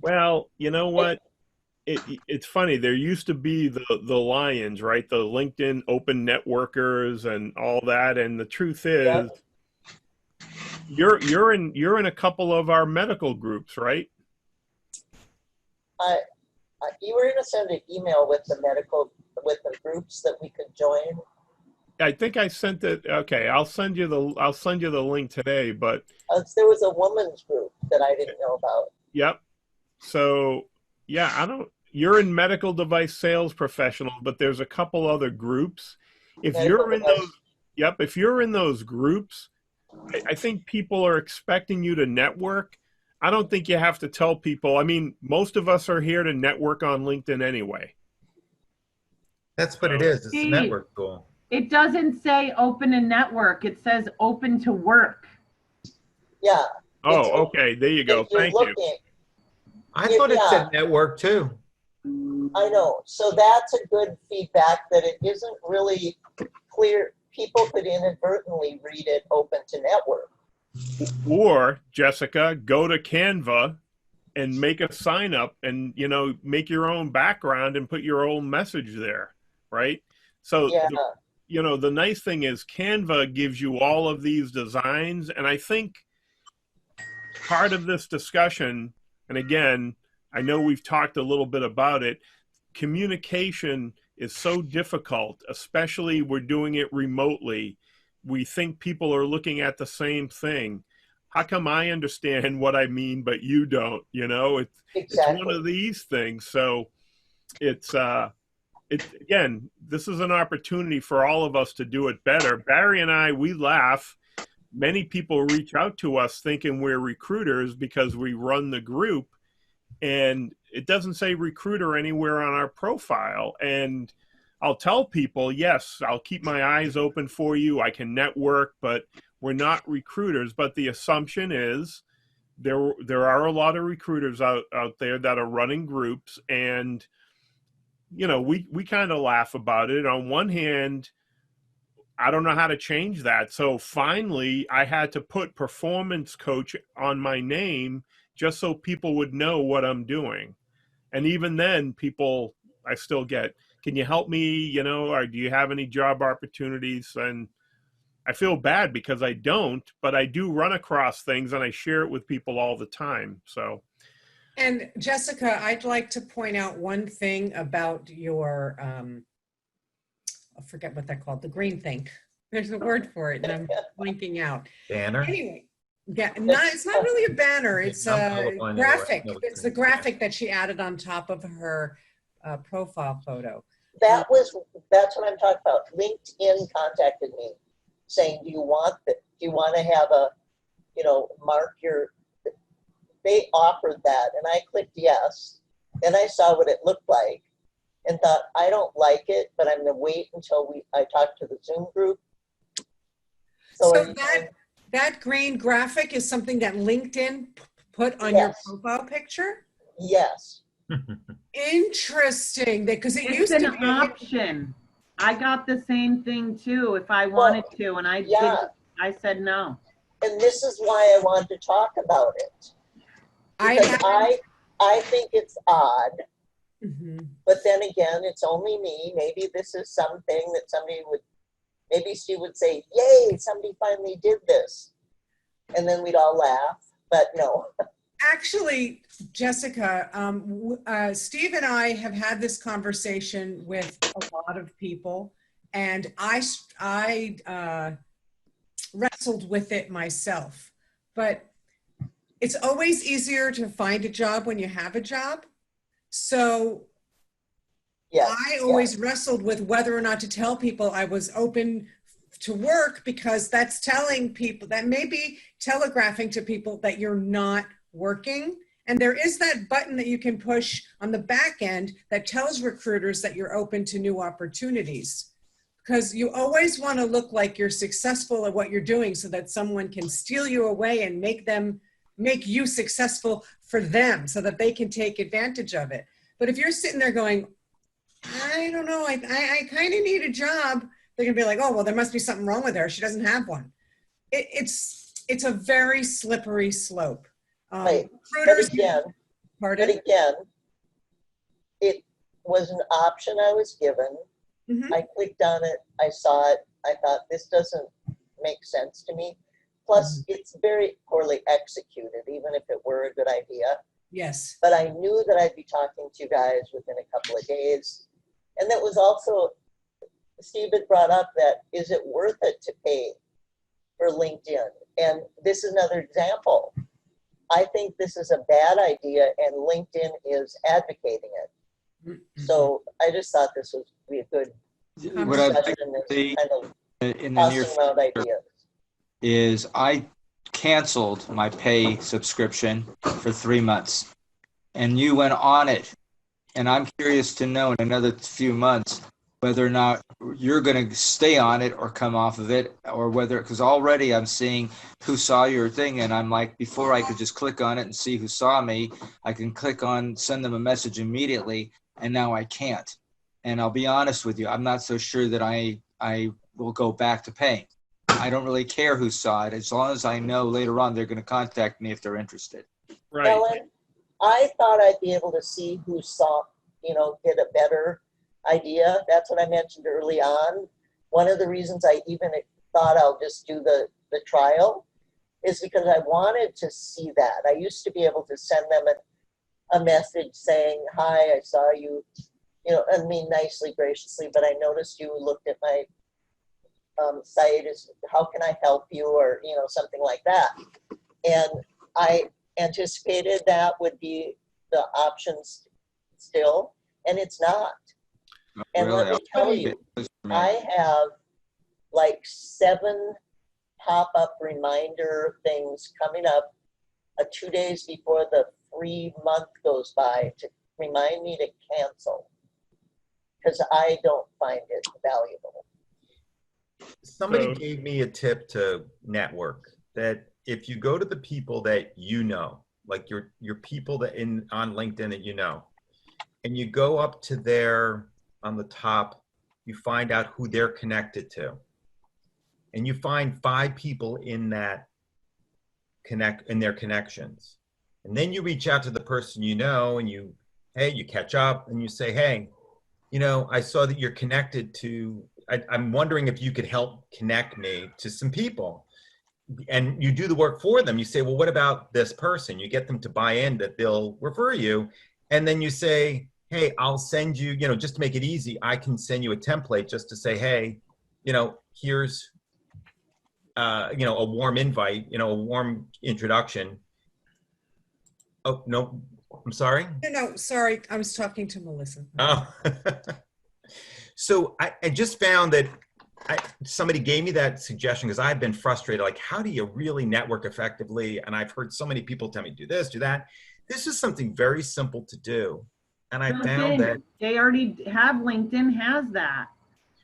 Well, you know what? It's funny. There used to be the Lions, right? The LinkedIn open networkers and all that. And the truth is, you're in a couple of our medical groups, right? You were going to send an email with the groups that we could join. I think I sent it. Okay, I'll send you the link today. But There was a women's group that I didn't know about. yep. So yeah, you're in medical device sales professional, but there's a couple other groups. If you're in those groups, I think people are expecting you to network. I don't think you have to tell people. I mean, most of us are here to network on LinkedIn anyway. That's what it is. It's a Steve. network tool. It doesn't say open and network. It says open to work. Yeah. Oh, okay. There you go. If you're Thank you. looking, I thought it Yeah. said network too. I know. So that's a good feedback that it isn't really clear. People could inadvertently read it open to network. Or, Jessica, go to Canva and make a sign up and, make your own background and put your own message there, right? So Yeah. you know, the nice thing is Canva gives you all of these designs. And I think part of this discussion, and again, I know we've talked a little bit about it, communication is so difficult, especially we're doing it remotely. We think people are looking at the same thing. How come I understand what I mean, but you don't? You know, it's one of these things. So it's again, this is an opportunity for all of us to do it better. Barry and I, we laugh. Many people reach out to us thinking we're recruiters because we run the group, and it doesn't say recruiter anywhere on our profile. And I'll tell people, yes, I'll keep my eyes open for you. I can network, but we're not recruiters. But the assumption is there are a lot of recruiters out there that are running groups, and you know, we kind of laugh about it. On one hand, I don't know how to change that. So finally, I had to put performance coach on my name just so people would know what I'm doing. And even then, people, I still get, can you help me, you know, or do you have any job opportunities? And I feel bad because I don't, but I do run across things and I share it with people all the time. So. And Jessica, I'd like to point out one thing about your, I forget what they're called, the green thing. There's a word for it and I'm blinking out. Banner? Anyway, yeah, it's not really a banner. It's a graphic. It's the graphic that she added on top of her profile photo. That's what I'm talking about. LinkedIn contacted me saying, do you want to have a, you know, mark your, they offered that, and I clicked yes. Then I saw what it looked like and thought, I don't like it, but I'm gonna wait until I talk to the Zoom group. So that green graphic is something that LinkedIn put on your profile picture? Yes. Interesting, because it It's used to an be option. I got the same thing too if I wanted to, and I said no. And this is why I wanted to talk about it. Because I think it's odd, but then again, it's only me. Maybe this is something that maybe she would say, yay, somebody finally did this. And then we'd all laugh, but no. Actually, Jessica, Steve and I have had this conversation with a lot of people, and I wrestled with it myself. But it's always easier to find a job when you have a job. So I always wrestled with whether or not to tell people I was open to work, because that's telling people, that may be telegraphing to people that you're not working. And there is that button that you can push on the back end that tells recruiters that you're open to new opportunities. Because you always want to look like you're successful at what you're doing so that someone can steal you away and make you successful for them so that they can take advantage of it. But if you're sitting there going, I don't know, I kind of need a job, they're gonna be like, oh, well, there must be something wrong with her. She doesn't have one. It's a very slippery slope. Right. But again, it was an option I was given. I clicked on it, I saw it, I thought, this doesn't make sense to me. Plus, it's very poorly executed, even if it were a good idea. Yes. But I knew that I'd be talking to you guys within a couple of days. And that was also, Steve had brought up that, is it worth it to pay for LinkedIn? And this is another example. I think this is a bad idea, and LinkedIn is advocating it. So I just thought this would be a good discussion in the near future is I canceled my pay subscription for 3 months, and you went on it. And I'm curious to know in another few months whether or not you're going to stay on it or come off of it, or whether, because already I'm seeing who saw your thing, and I'm like, before I could just click on it and see who saw me, I can click on, send them a message immediately, and now I can't. And I'll be honest with you, I'm not so sure that I will go back to paying. I don't really care who saw it, as long as I know later on they're going to contact me if they're interested. Right. Ellen, I thought I'd be able to see who saw, get a better idea. That's what I mentioned early on. one of the reasons I even thought I'll just do the trial is because I wanted to see that. I used to be able to send them a message saying, hi, I saw you, you know, I mean, nicely, graciously, but I noticed you looked at my site. How can I help you? Or, you know, something like that. And I anticipated that would be the options still, and it's not. And Really? let me tell you, I have like 7 pop-up reminder things coming up 2 days before the free month goes by to remind me to cancel because I don't find it valuable. Somebody gave me a tip to network that if you go to the people that you know, like your people that on LinkedIn that you know, and you go up to their, on the top, you find out who they're connected to. And you find 5 people in that in their connections. And then you reach out to the person you know and you catch up and you say, hey, you know, I saw that you're connected to, I'm wondering if you could help connect me to some people. And you do the work for them. You say, well, what about this person? You get them to buy in that they'll refer you. And then you say, hey, I'll send you, you know, just to make it easy, I can send you a template just to say, hey, you know, here's, you know, a warm invite, you know, a warm introduction. Oh, no, I'm sorry. No, sorry. I was talking to Melissa. Oh. So I just found that somebody gave me that suggestion because I've been frustrated. Like, how do you really network effectively? And I've heard so many people tell me, do this, do that. This is something very simple to do. And I found that they already have, LinkedIn has that.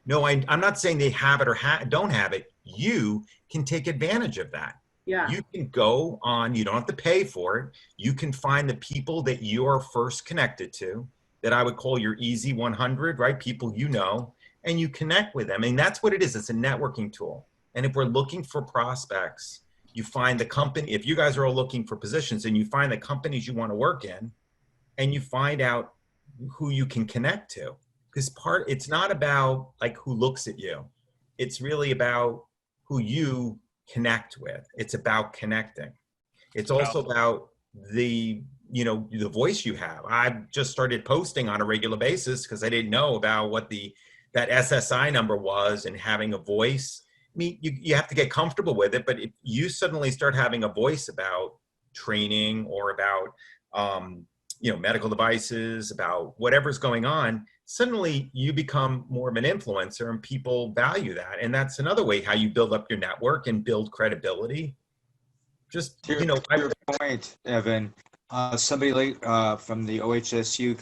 No, I'm not saying they have it or don't have it. You can take advantage of that. Yeah. You can go on, you don't have to pay for it. You can find the people that you are first connected to, that I would call your easy 100, right? People you know, and you connect with them. And that's what it is. It's a networking tool. And if we're looking for prospects, you find the company, if you guys are all looking for positions and you find the companies you want to work in, and you find out who you can connect to. Because it's not about like who looks at you. It's really about who you connect with. It's about connecting. It's also about the, you know, the voice you have. I've just started posting on a regular basis because I didn't know about what that SSI number was and having a voice. I mean, you have to get comfortable with it, but if you suddenly start having a voice about training or about, you know, medical devices, about whatever's going on, suddenly you become more of an influencer and people value that. And that's another way how you build up your network and build credibility. Just, to you know, your point, Evan, somebody from the OHSU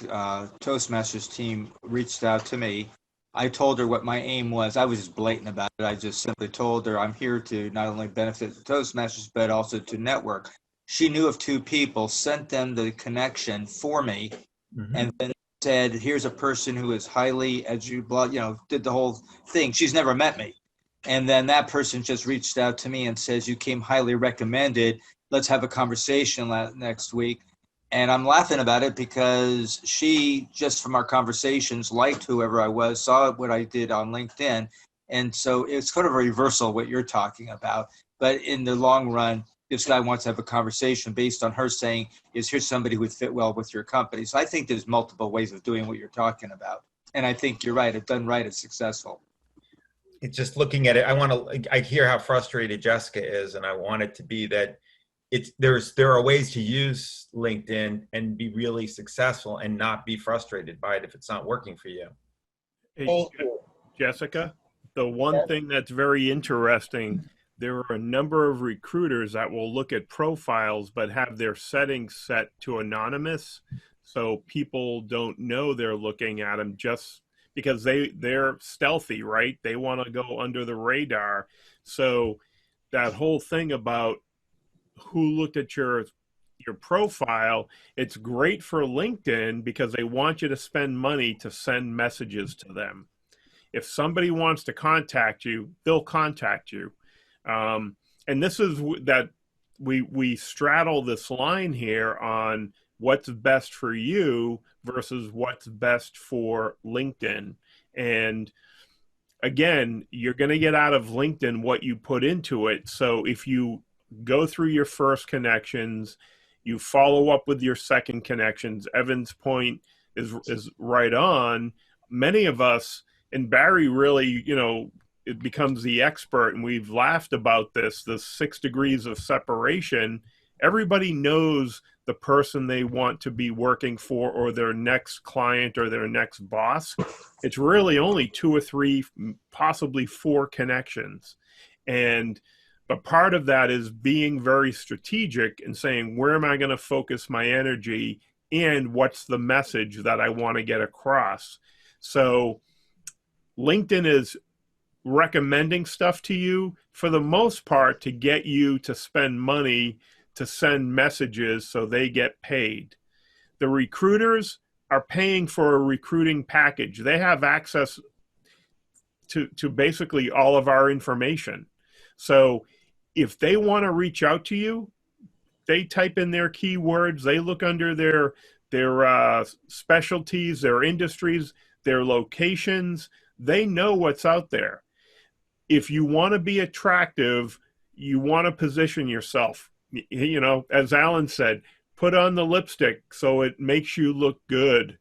Toastmasters team reached out to me. I told her what my aim was. I was just blatant about it. I just simply told her I'm here to not only benefit the Toastmasters, but also to network. She knew of 2 people, sent them the connection for me, and then said, here's a person who is highly educated, you know, did the whole thing. She's never met me. And then that person just reached out to me and says, you came highly recommended. Let's have a conversation next week. And I'm laughing about it because she, just from our conversations, liked whoever I was, saw what I did on LinkedIn. And so it's kind of a reversal of what you're talking about. But in the long run, this guy wants to have a conversation based on her saying, here's somebody who would fit well with your company. So I think there's multiple ways of doing what you're talking about. And I think you're right. If done right, it's successful. It's just looking at it. I hear how frustrated Jessica is, and I want it to be that there are ways to use LinkedIn and be really successful and not be frustrated by it if it's not working for you. Hey, Jessica, the one thing that's very interesting, there are a number of recruiters that will look at profiles but have their settings set to anonymous, so people don't know they're looking at them just because they're stealthy, right? They want to go under the radar. So that whole thing about who looked at your profile, it's great for LinkedIn because they want you to spend money to send messages to them. If somebody wants to contact you, they'll contact you. And this is that we straddle this line here on what's best for you versus what's best for LinkedIn. And again, you're going to get out of LinkedIn what you put into it. So if you go through your first connections, you follow up with your second connections. Evan's point is right on. Many of us, and Barry really, it becomes the expert, and we've laughed about this, the 6 degrees of separation. Everybody knows the person they want to be working for, or their next client, or their next boss. It's really only 2 or 3, possibly 4 connections. But part of that is being very strategic and saying, where am I going to focus my energy, and what's the message that I want to get across? So LinkedIn is recommending stuff to you for the most part to get you to spend money to send messages so they get paid. The recruiters are paying for a recruiting package. They have access to basically all of our information. So if they want to reach out to you, they type in their keywords, they look under their specialties, their industries, their locations, they know what's out there. If you want to be attractive, you want to position yourself. As Alan said, put on the lipstick so it makes you look good.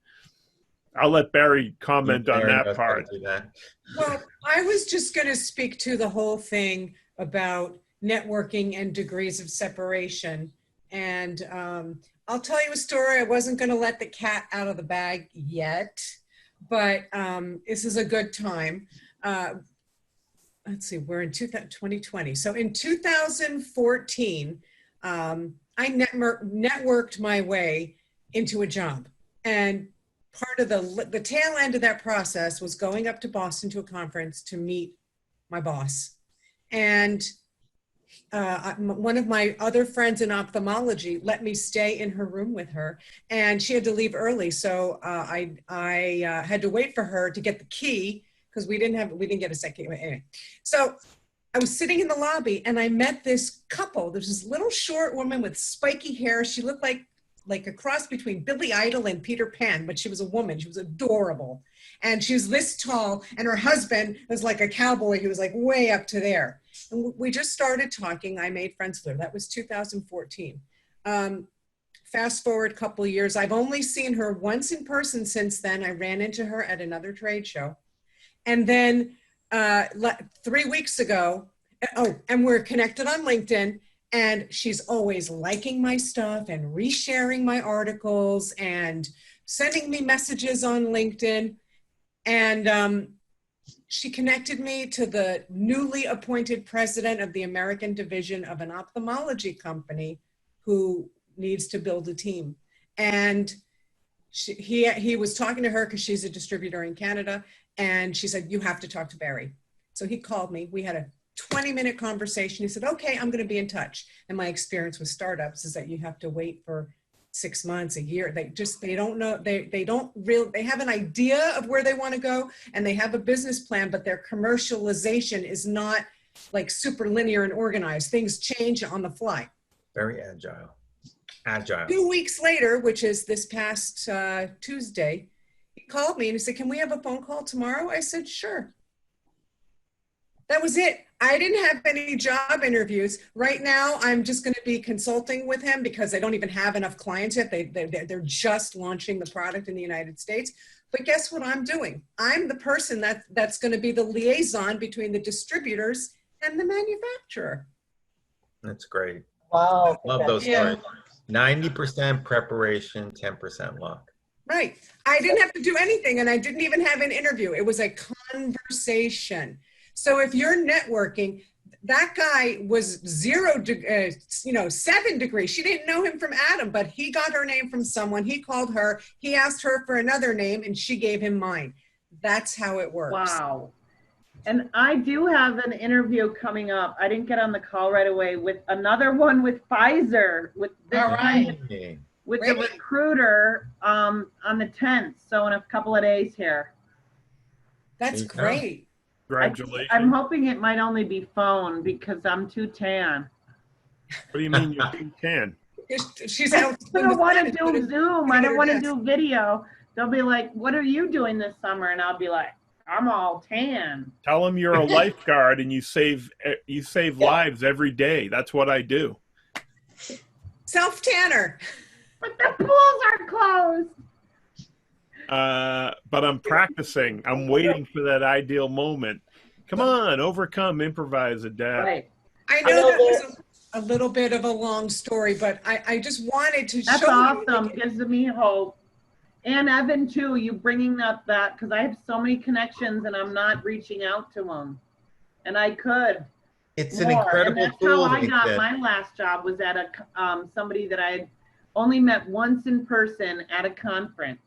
I'll let Barry comment on that part. Well, I was just going to speak to the whole thing about networking and degrees of separation. And I'll tell you a story. I wasn't going to let the cat out of the bag yet, but this is a good time. Let's see, we're in 2020. So in 2014, I networked my way into a job. And part of the tail end of that process was going up to Boston to a conference to meet my boss. And one of my other friends in ophthalmology let me stay in her room with her, and she had to leave early. So I had to wait for her to get the key, because we didn't get a second. Anyway. So I was sitting in the lobby, and I met this couple. There's this little short woman with spiky hair. She looked like a cross between Billy Idol and Peter Pan, but she was a woman. She was adorable. And she was this tall, and her husband was like a cowboy. He was like way up to there. And we just started talking. I made friends with her. That was 2014. Fast forward a couple of years. I've only seen her once in person since then. I ran into her at another trade show. And then 3 weeks ago, and we're connected on LinkedIn, and she's always liking my stuff and resharing my articles and sending me messages on LinkedIn. And she connected me to the newly appointed president of the American division of an ophthalmology company who needs to build a team. And he was talking to her because she's a distributor in Canada. And she said, you have to talk to Barry. So he called me. We had a 20-minute conversation. He said, okay, I'm going to be in touch. And my experience with startups is that you have to wait for 6 months, a year. They don't know. They have an idea of where they want to go, and they have a business plan, but their commercialization is not like super linear and organized. Things change on the fly. Very agile. 2 weeks later, which is this past Tuesday, he called me and he said, can we have a phone call tomorrow? I said, sure. That was it. I didn't have any job interviews. Right now, I'm just going to be consulting with him because they don't even have enough clients yet. They're just launching the product in the United States. But guess what I'm doing? I'm the person that's going to be the liaison between the distributors and the manufacturer. That's great. Wow. Love those Yeah. stories. 90% preparation, 10% luck. Right. I didn't have to do anything, and I didn't even have an interview. It was a conversation. So if you're networking, that guy was 7 degrees. She didn't know him from Adam, but he got her name from someone. He called her. He asked her for another name, and she gave him mine. That's how it works. Wow. And I do have an interview coming up. I didn't get on the call right away with another one with Pfizer, with this All right. with the recruiter on the 10th. So in a couple of days here. That's great. Congratulations. I'm hoping it might only be phone because I'm too tan. What do you mean you're too tan? She's out. I don't want to do Zoom. I don't want to do video. They'll be like, what are you doing this summer? And I'll be like, I'm all tan. Tell them you're a lifeguard and you save lives every day. That's what I do. Self-tanner. But the pools are closed. But I'm practicing. I'm waiting for that ideal moment. Come on, overcome, improvise, adapt. Right. I know that was a little bit of a long story, but I just wanted to That's show awesome. you. Gives me hope. And Evan too, you bringing up that, because I have so many connections and I'm not reaching out to them. And I could. It's more. an incredible And that's tool. how I got LinkedIn. my last job, was at a somebody that I had only met once in person at a conference.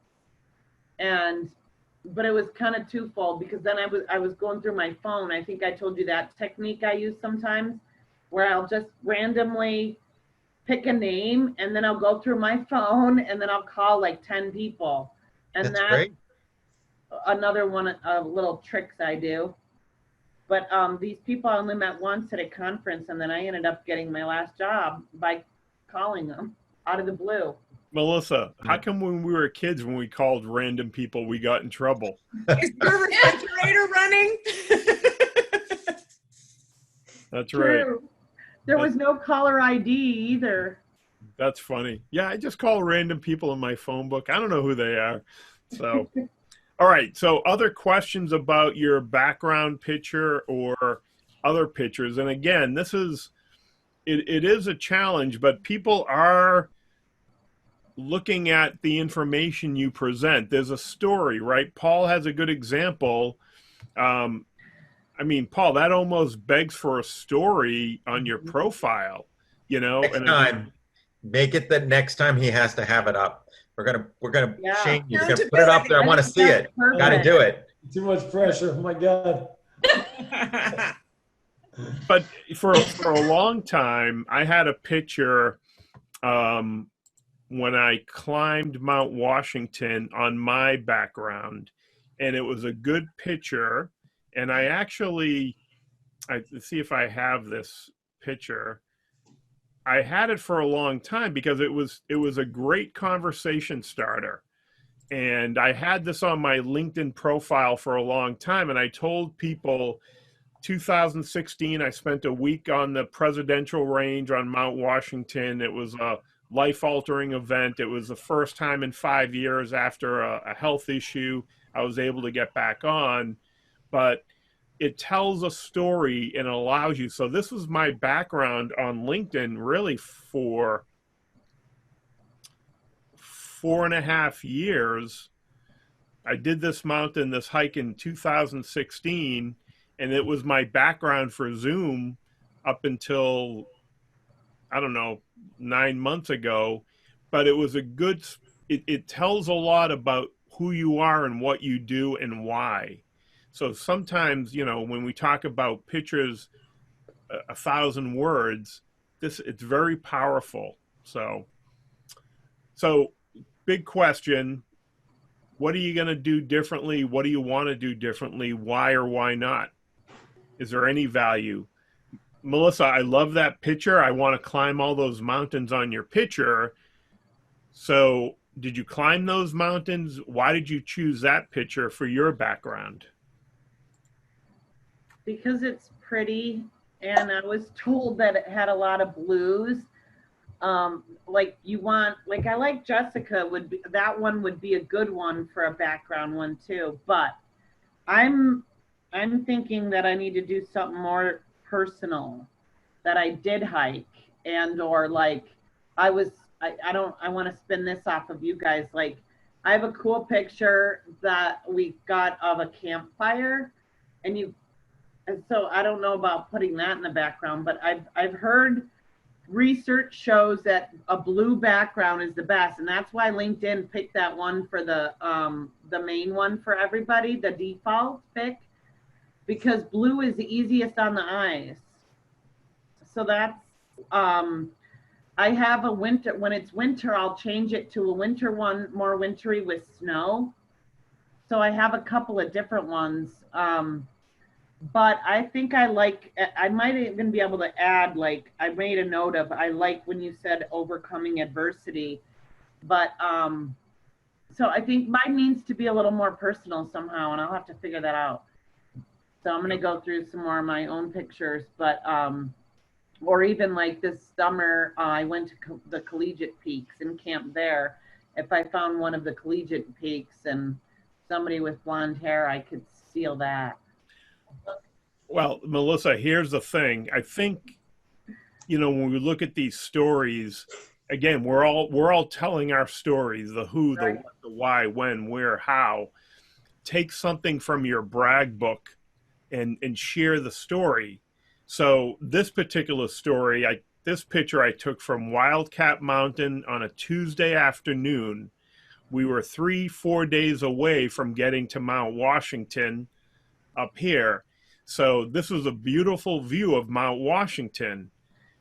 But it was kind of twofold, because then I was going through my phone. I think I told you that technique I use sometimes, where I'll just randomly pick a name and then I'll go through my phone and then I'll call like 10 people. And That's great. another one of little tricks I do. But these people I only met once at a conference, and then I ended up getting my last job by calling them out of the blue. Melissa, how come when we were kids, when we called random people, we got in trouble? Is your refrigerator running? That's right. True. There was no caller ID either. That's funny. Yeah, I just call random people in my phone book. I don't know who they are. So, all right. So other questions about your background picture or other pictures. And again, this is, it is a challenge, but people are looking at the information you present. There's a story, right? Paul has a good example. I mean, Paul, that almost begs for a story on your profile, you know? Next time, make it that next time he has to have it up. We're gonna shame you. We're gonna put it up there. I want to see it. Got to do it. Too much pressure. Oh my God. But for a long time, I had a picture when I climbed Mount Washington on my background, and it was a good picture. And I actually, let's see if I have this picture. I had it for a long time because it was a great conversation starter. And I had this on my LinkedIn profile for a long time. And I told people, 2016, I spent a week on the presidential range on Mount Washington. It was a life-altering event. It was the first time in 5 years after a health issue I was able to get back on. But it tells a story and allows you. So this was my background on LinkedIn really for 4.5 years. I did this hike in 2016, and it was my background for Zoom up until, I don't know, 9 months ago. But it was it tells a lot about who you are and what you do and why. So sometimes, you know, when we talk about pictures, 1,000 words, it's very powerful. So big question. What are you going to do differently? What do you want to do differently? Why or why not? Is there any value? Melissa, I love that picture. I want to climb all those mountains on your picture. So did you climb those mountains? Why did you choose that picture for your background? Because it's pretty, and I was told that it had a lot of blues. I like Jessica, that one would be a good one for a background one too. But I'm thinking that I need to do something more personal, that I did hike, and or like I want to spin this off of you guys. Like, I have a cool picture that we got of a campfire, and so I don't know about putting that in the background, but I've heard research shows that a blue background is the best, and that's why LinkedIn picked that one for the main one for everybody, the default pick, because blue is the easiest on the eyes. So that's I have a winter, when it's winter, I'll change it to a winter one, more wintry with snow. So I have a couple of different ones. But I think I might even be able to add, like, I made a note of, I like when you said overcoming adversity, but So I think mine needs to be a little more personal somehow, and I'll have to figure that out. So I'm gonna go through some more of my own pictures, but or even like this summer, I went to the Collegiate Peaks and camped there. If I found one of the Collegiate Peaks and somebody with blonde hair, I could steal that. Well, Melissa, here's the thing. I think, when we look at these stories, again, we're all telling our stories, the who, the what, the why, when, where, how. Take something from your brag book and share the story. So this particular story, this picture I took from Wildcat Mountain on a Tuesday afternoon. We were 3-4 days away from getting to Mount Washington up here. So this was a beautiful view of Mount Washington.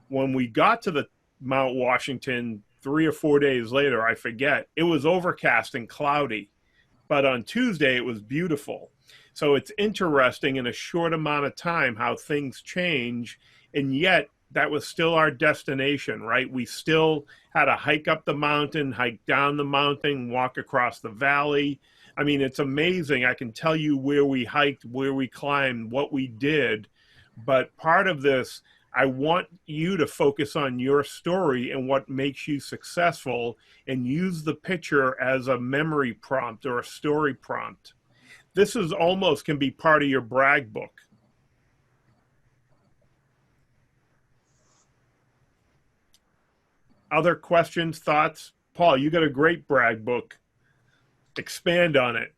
When we got to the Mount Washington 3 or 4 days later, I forget, it was overcast and cloudy. But on Tuesday, it was beautiful. So it's interesting in a short amount of time how things change. And yet that was still our destination, right? We still had to hike up the mountain, hike down the mountain, walk across the valley. I mean, it's amazing. I can tell you where we hiked, where we climbed, what we did. But part of this, I want you to focus on your story and what makes you successful and use the picture as a memory prompt or a story prompt. This is almost can be part of your brag book. Other questions, thoughts? Paul, you got a great brag book. Expand on it.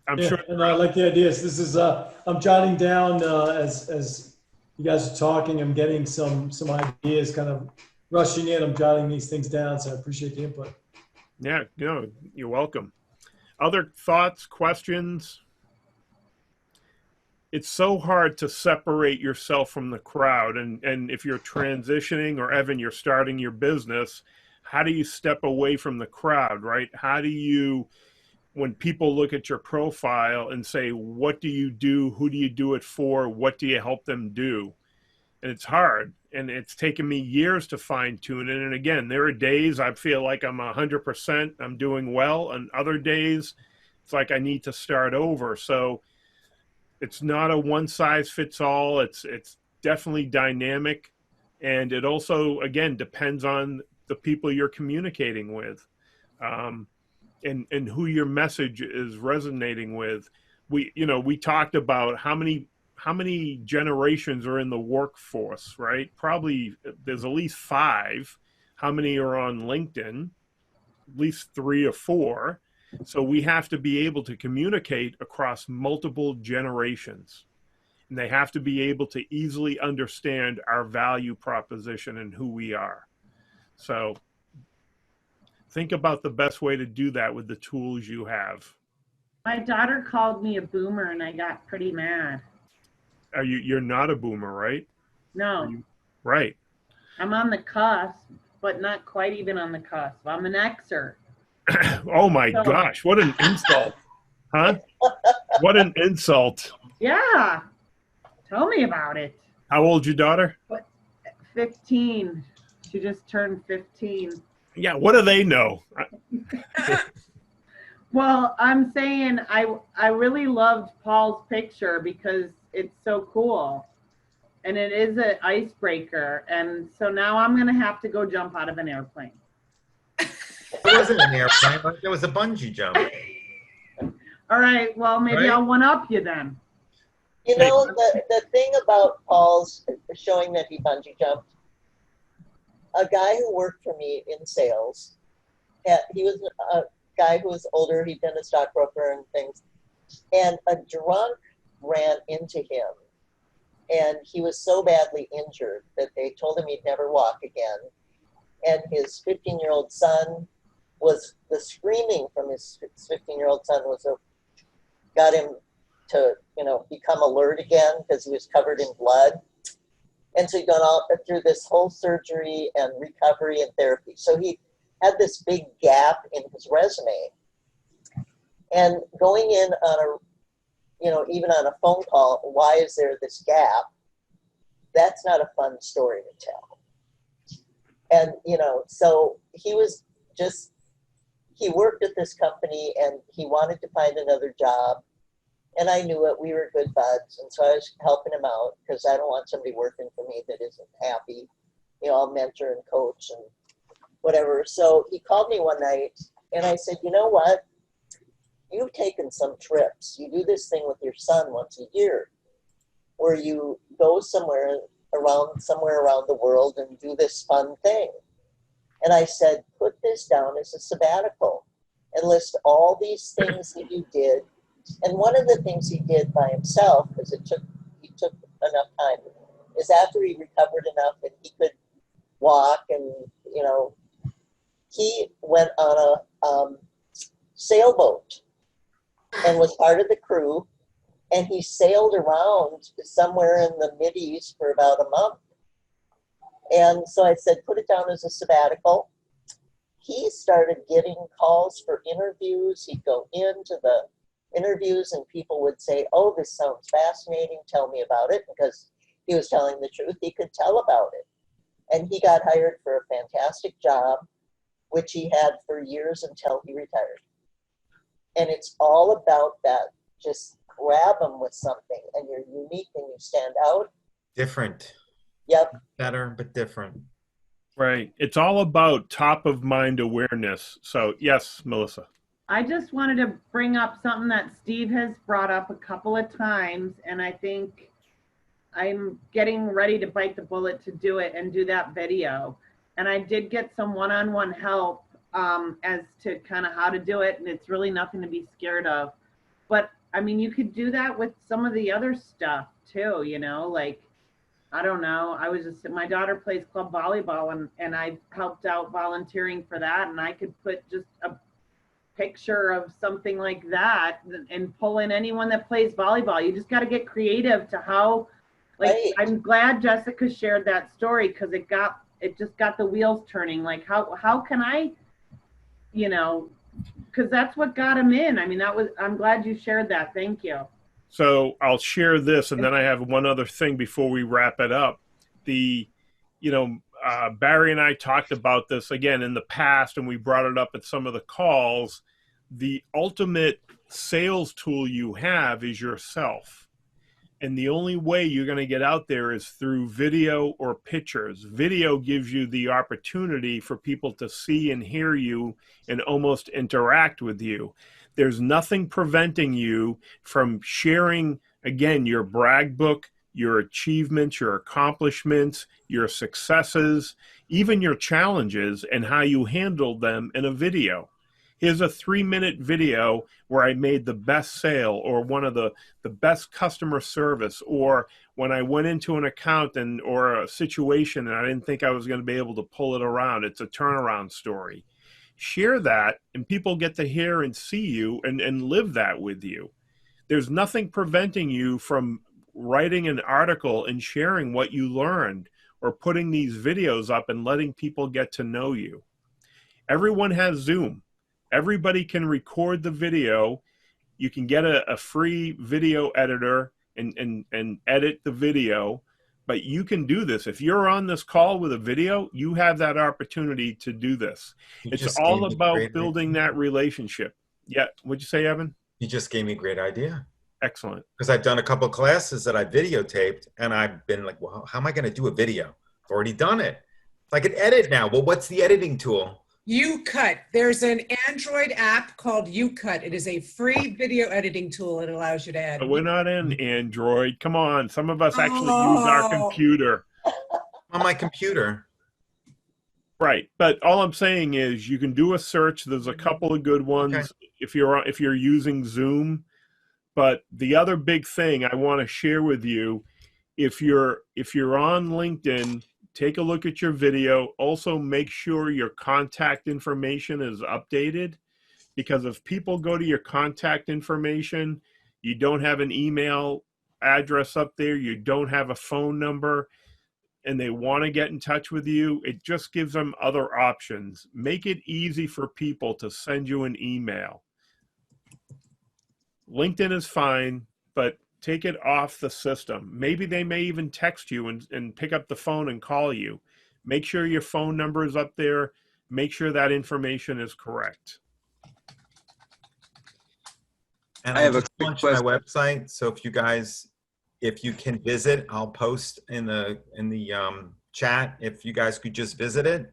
I'm sure. And I like the ideas. This is, I'm jotting down as you guys are talking, I'm getting some ideas kind of rushing in. I'm jotting these things down, so I appreciate the input. Yeah, you're welcome. Other thoughts, questions? It's so hard to separate yourself from the crowd. And if you're transitioning, or Evan, you're starting your business, how do you step away from the crowd, right? How do you, when people look at your profile and say, what do you do? Who do you do it for? What do you help them do? And it's hard. And it's taken me years to fine tune it. And again, there are days I feel like I'm 100%, I'm doing well. And other days, it's like I need to start over. So it's not a one size fits all. It's definitely dynamic. And it also, again, depends on the people you're communicating with. And who your message is resonating with. We talked about how many generations are in the workforce, right? Probably there's at least 5. How many are on LinkedIn? At least 3 or 4. So we have to be able to communicate across multiple generations. And they have to be able to easily understand our value proposition and who we are. So think about the best way to do that with the tools you have. My daughter called me a boomer and I got pretty mad. You're not a boomer, right? No. Right. I'm on the cusp, but not quite even on the cusp. I'm an Xer. Oh my gosh, what an insult. Huh? What an insult. Yeah. Tell me about it. How old's your daughter? 15. She just turned 15. Yeah, what do they know? Well, I'm saying I really loved Paul's picture because it's so cool. And it is an icebreaker. And so now I'm going to have to go jump out of an airplane. It wasn't an airplane, but it was a bungee jump. All right. Well, maybe I'll one-up you then. You know, the thing about Paul's showing that he bungee jumped, a guy who worked for me in sales, he was a guy who was older, he'd been a stockbroker and things, and a drunk ran into him, and he was so badly injured that they told him he'd never walk again. And his 15-year-old son was, the screaming from his 15-year-old son got him to, become alert again because he was covered in blood. And so he'd gone all through this whole surgery and recovery and therapy. So he had this big gap in his resume. And going in on even on a phone call, why is there this gap? That's not a fun story to tell. And, so he was just he worked at this company and he wanted to find another job. And I knew it. We were good buds. And so I was helping him out because I don't want somebody working for me that isn't happy. You know, I'll mentor and coach and whatever. So he called me one night and I said, you know what? You've taken some trips. You do this thing with your son once a year where you go somewhere around the world and do this fun thing. And I said, put this down as a sabbatical and list all these things that you did. And one of the things he did by himself, because he took enough time, is after he recovered enough and he could walk and, you know, he went on a sailboat and was part of the crew. And he sailed around somewhere in the Mideast for about a month. And so I said, put it down as a sabbatical. He started getting calls for interviews. He'd go into the interviews and people would say, oh, this sounds fascinating. Tell me about it. Because he was telling the truth. He could tell about it. And he got hired for a fantastic job, which he had for years until he retired. And it's all about that. Just grab them with something and you're unique and you stand out. Different. Yep. Better, but different. Right. It's all about top of mind awareness. So yes, Melissa. I just wanted to bring up something that Steve has brought up a couple of times, and I think I'm getting ready to bite the bullet to do it and do that video. And I did get some one-on-one help as to kind of how to do it, and it's really nothing to be scared of. But I mean, you could do that with some of the other stuff too, you know, like, I don't know. My daughter plays club volleyball and I helped out volunteering for that. And I could put just a picture of something like that and pull in anyone that plays volleyball. You just got to get creative to how, like, right. I'm glad Jessica shared that story because it just got the wheels turning. Like, how can I, you know, because that's what got him in. I mean, I'm glad you shared that. Thank you. So I'll share this, and then I have one other thing before we wrap it up. Barry and I talked about this again in the past, and we brought it up at some of the calls. The ultimate sales tool you have is yourself. And the only way you're going to get out there is through video or pictures. Video gives you the opportunity for people to see and hear you and almost interact with you. There's nothing preventing you from sharing, again, your brag book, your achievements, your accomplishments, your successes, even your challenges and how you handled them in a video. Here's a 3-minute video where I made the best sale or one of the best customer service, or when I went into an account or a situation and I didn't think I was going to be able to pull it around. It's a turnaround story. Share that and people get to hear and see you and live that with you. There's nothing preventing you from writing an article and sharing what you learned or putting these videos up and letting people get to know you. Everyone has Zoom. Everybody can record the video. You can get a free video editor and edit the video, but you can do this. If you're on this call with a video, you have that opportunity to do this. It's all about building that relationship. Yeah. What'd you say, Evan? You just gave me a great idea. Excellent. Because I've done a couple of classes that I videotaped and I've been like, well, how am I going to do a video? I've already done it. I could edit now. Well, what's the editing tool? YouCut. There's an Android app called YouCut. It is a free video editing tool. It allows you to add. But we're not in Android. Come on. Some of us actually use our computer. On my computer. Right. But all I'm saying is you can do a search. There's a couple of good ones if you're using Zoom. But the other big thing I want to share with you, if you're on LinkedIn, take a look at your video. Also, make sure your contact information is updated, because if people go to your contact information, you don't have an email address up there, you don't have a phone number, and they want to get in touch with you, it just gives them other options. Make it easy for people to send you an email. LinkedIn is fine, but take it off the system. Maybe they may even text you and pick up the phone and call you. Make sure your phone number is up there. Make sure that information is correct. And I have a just quick launched my website, so if you can visit, I'll post in the chat. If you guys could just visit it,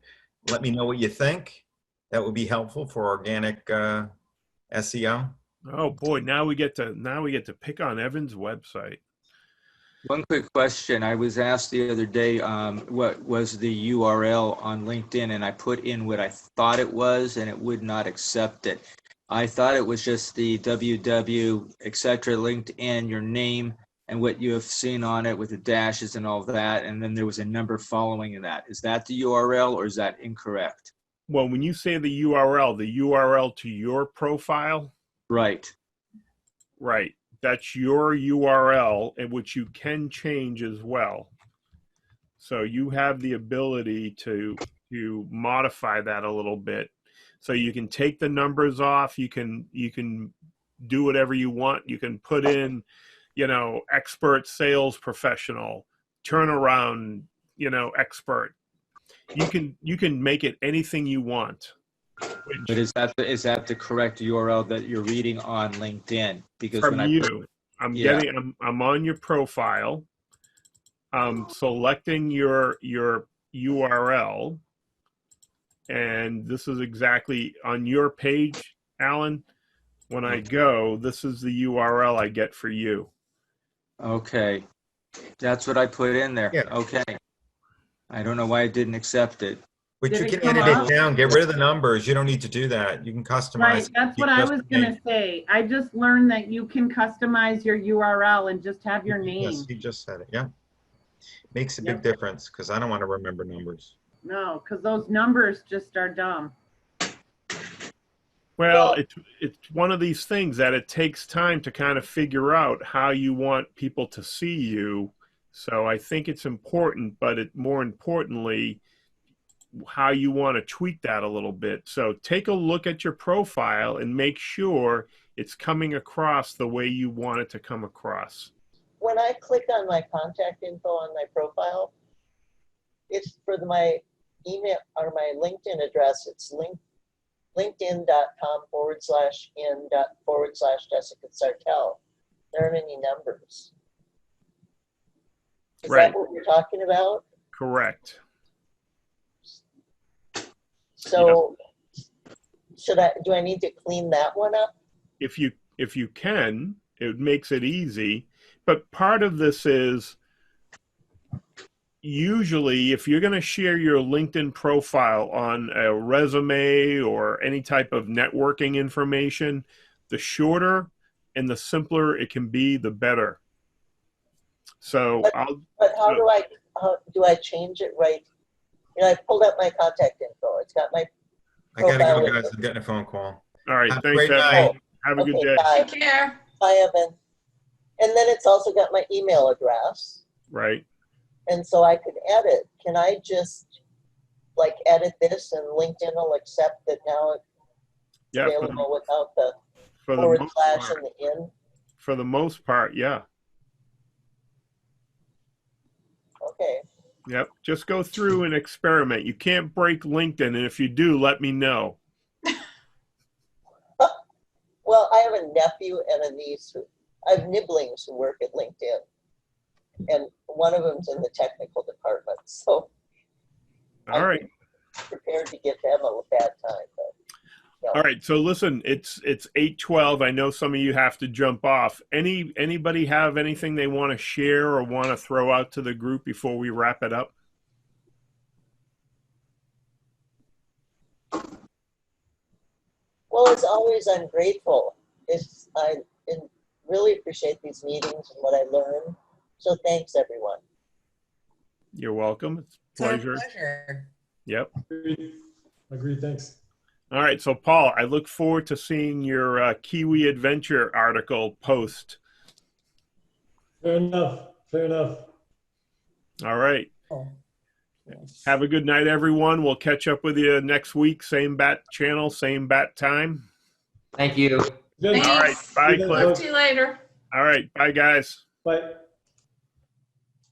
let me know what you think. That would be helpful for organic SEO. Oh boy, now we get to pick on Evan's website. One quick question. I was asked the other day, what was the URL on LinkedIn, and I put in what I thought it was, and it would not accept it. I thought it was just the www, etc., LinkedIn, your name, and what you have seen on it with the dashes and all that, and then there was a number following that. Is that the URL, or is that incorrect? Well, when you say the URL to your profile, Right. right, that's your URL, and which you can change as well. So you have the ability to modify that a little bit. So you can take the numbers off. You can do whatever you want. You can put in, expert sales professional, turnaround, expert. You can make it anything you want. But is that the correct URL that you're reading on LinkedIn? Because from when you, I'm on your profile. I'm selecting your URL, and this is exactly on your page, Alan. When I go, this is the URL I get for you. Okay, that's what I put in there. Yeah. Okay, I don't know why it didn't accept it. But Did you it can come edit up? it down. Get rid of the numbers. You don't need to do that. You can customize. Right, that's what Keep I just was the name. gonna say. I just learned that you can customize your URL and just have your name. Yes, he just said it. Yeah. Makes a Yep. big difference because I don't want to remember numbers. No, because those numbers just are dumb. Well, it's one of these things that it takes time to kind of figure out how you want people to see you. So I think it's important, but more importantly, how you want to tweak that a little bit. So take a look at your profile and make sure it's coming across the way you want it to come across. When I click on my contact info on my profile, it's for my email or my LinkedIn address. It's linkedin.com/in./Jessica Sartell. There aren't any numbers. Is Right. that what we're talking about? Correct. So do I need to clean that one up? If you can, it makes it easy. But part of this is usually if you're going to share your LinkedIn profile on a resume or any type of networking information, the shorter and the simpler it can be, the better. So But how do I change it right? I pulled up my contact info. It's got my I got to profile go, with guys. it. I'm getting a phone call. all right, Have a thanks, great Evan. night. Have a good Okay, day. bye. Take care. Bye, Evan. And then it's also got my email address. Right. And so I could edit. Can I just edit this and LinkedIn will accept that now it's Yeah. available without the For the forward most slash part. and the in? For the most part, yeah. Okay. Yep. Just go through and experiment. You can't break LinkedIn, and if you do, let me know. Well, I have a nephew and a niece I have nibblings who work at LinkedIn. And one of them's in the technical department. So All right. I'm prepared to give them a bad time. But, All right. So listen, it's 8:12. I know some of you have to jump off. Anybody have anything they want to share or want to throw out to the group before we wrap it up? Well, as always, I'm grateful. I really appreciate these meetings and what I learn. So thanks, everyone. You're welcome. It's a It's our pleasure. pleasure. Yep. Agreed, thanks. All right. So Paul, I look forward to seeing your Kiwi Adventure article post. Fair enough, fair enough. All right. Oh. Have a good night, everyone. We'll catch up with you next week. Same bat channel, same bat time. Thank you. Good. Thanks. All right. Bye, Good. Cliff. Talk to you later. All right. Bye, guys. Bye.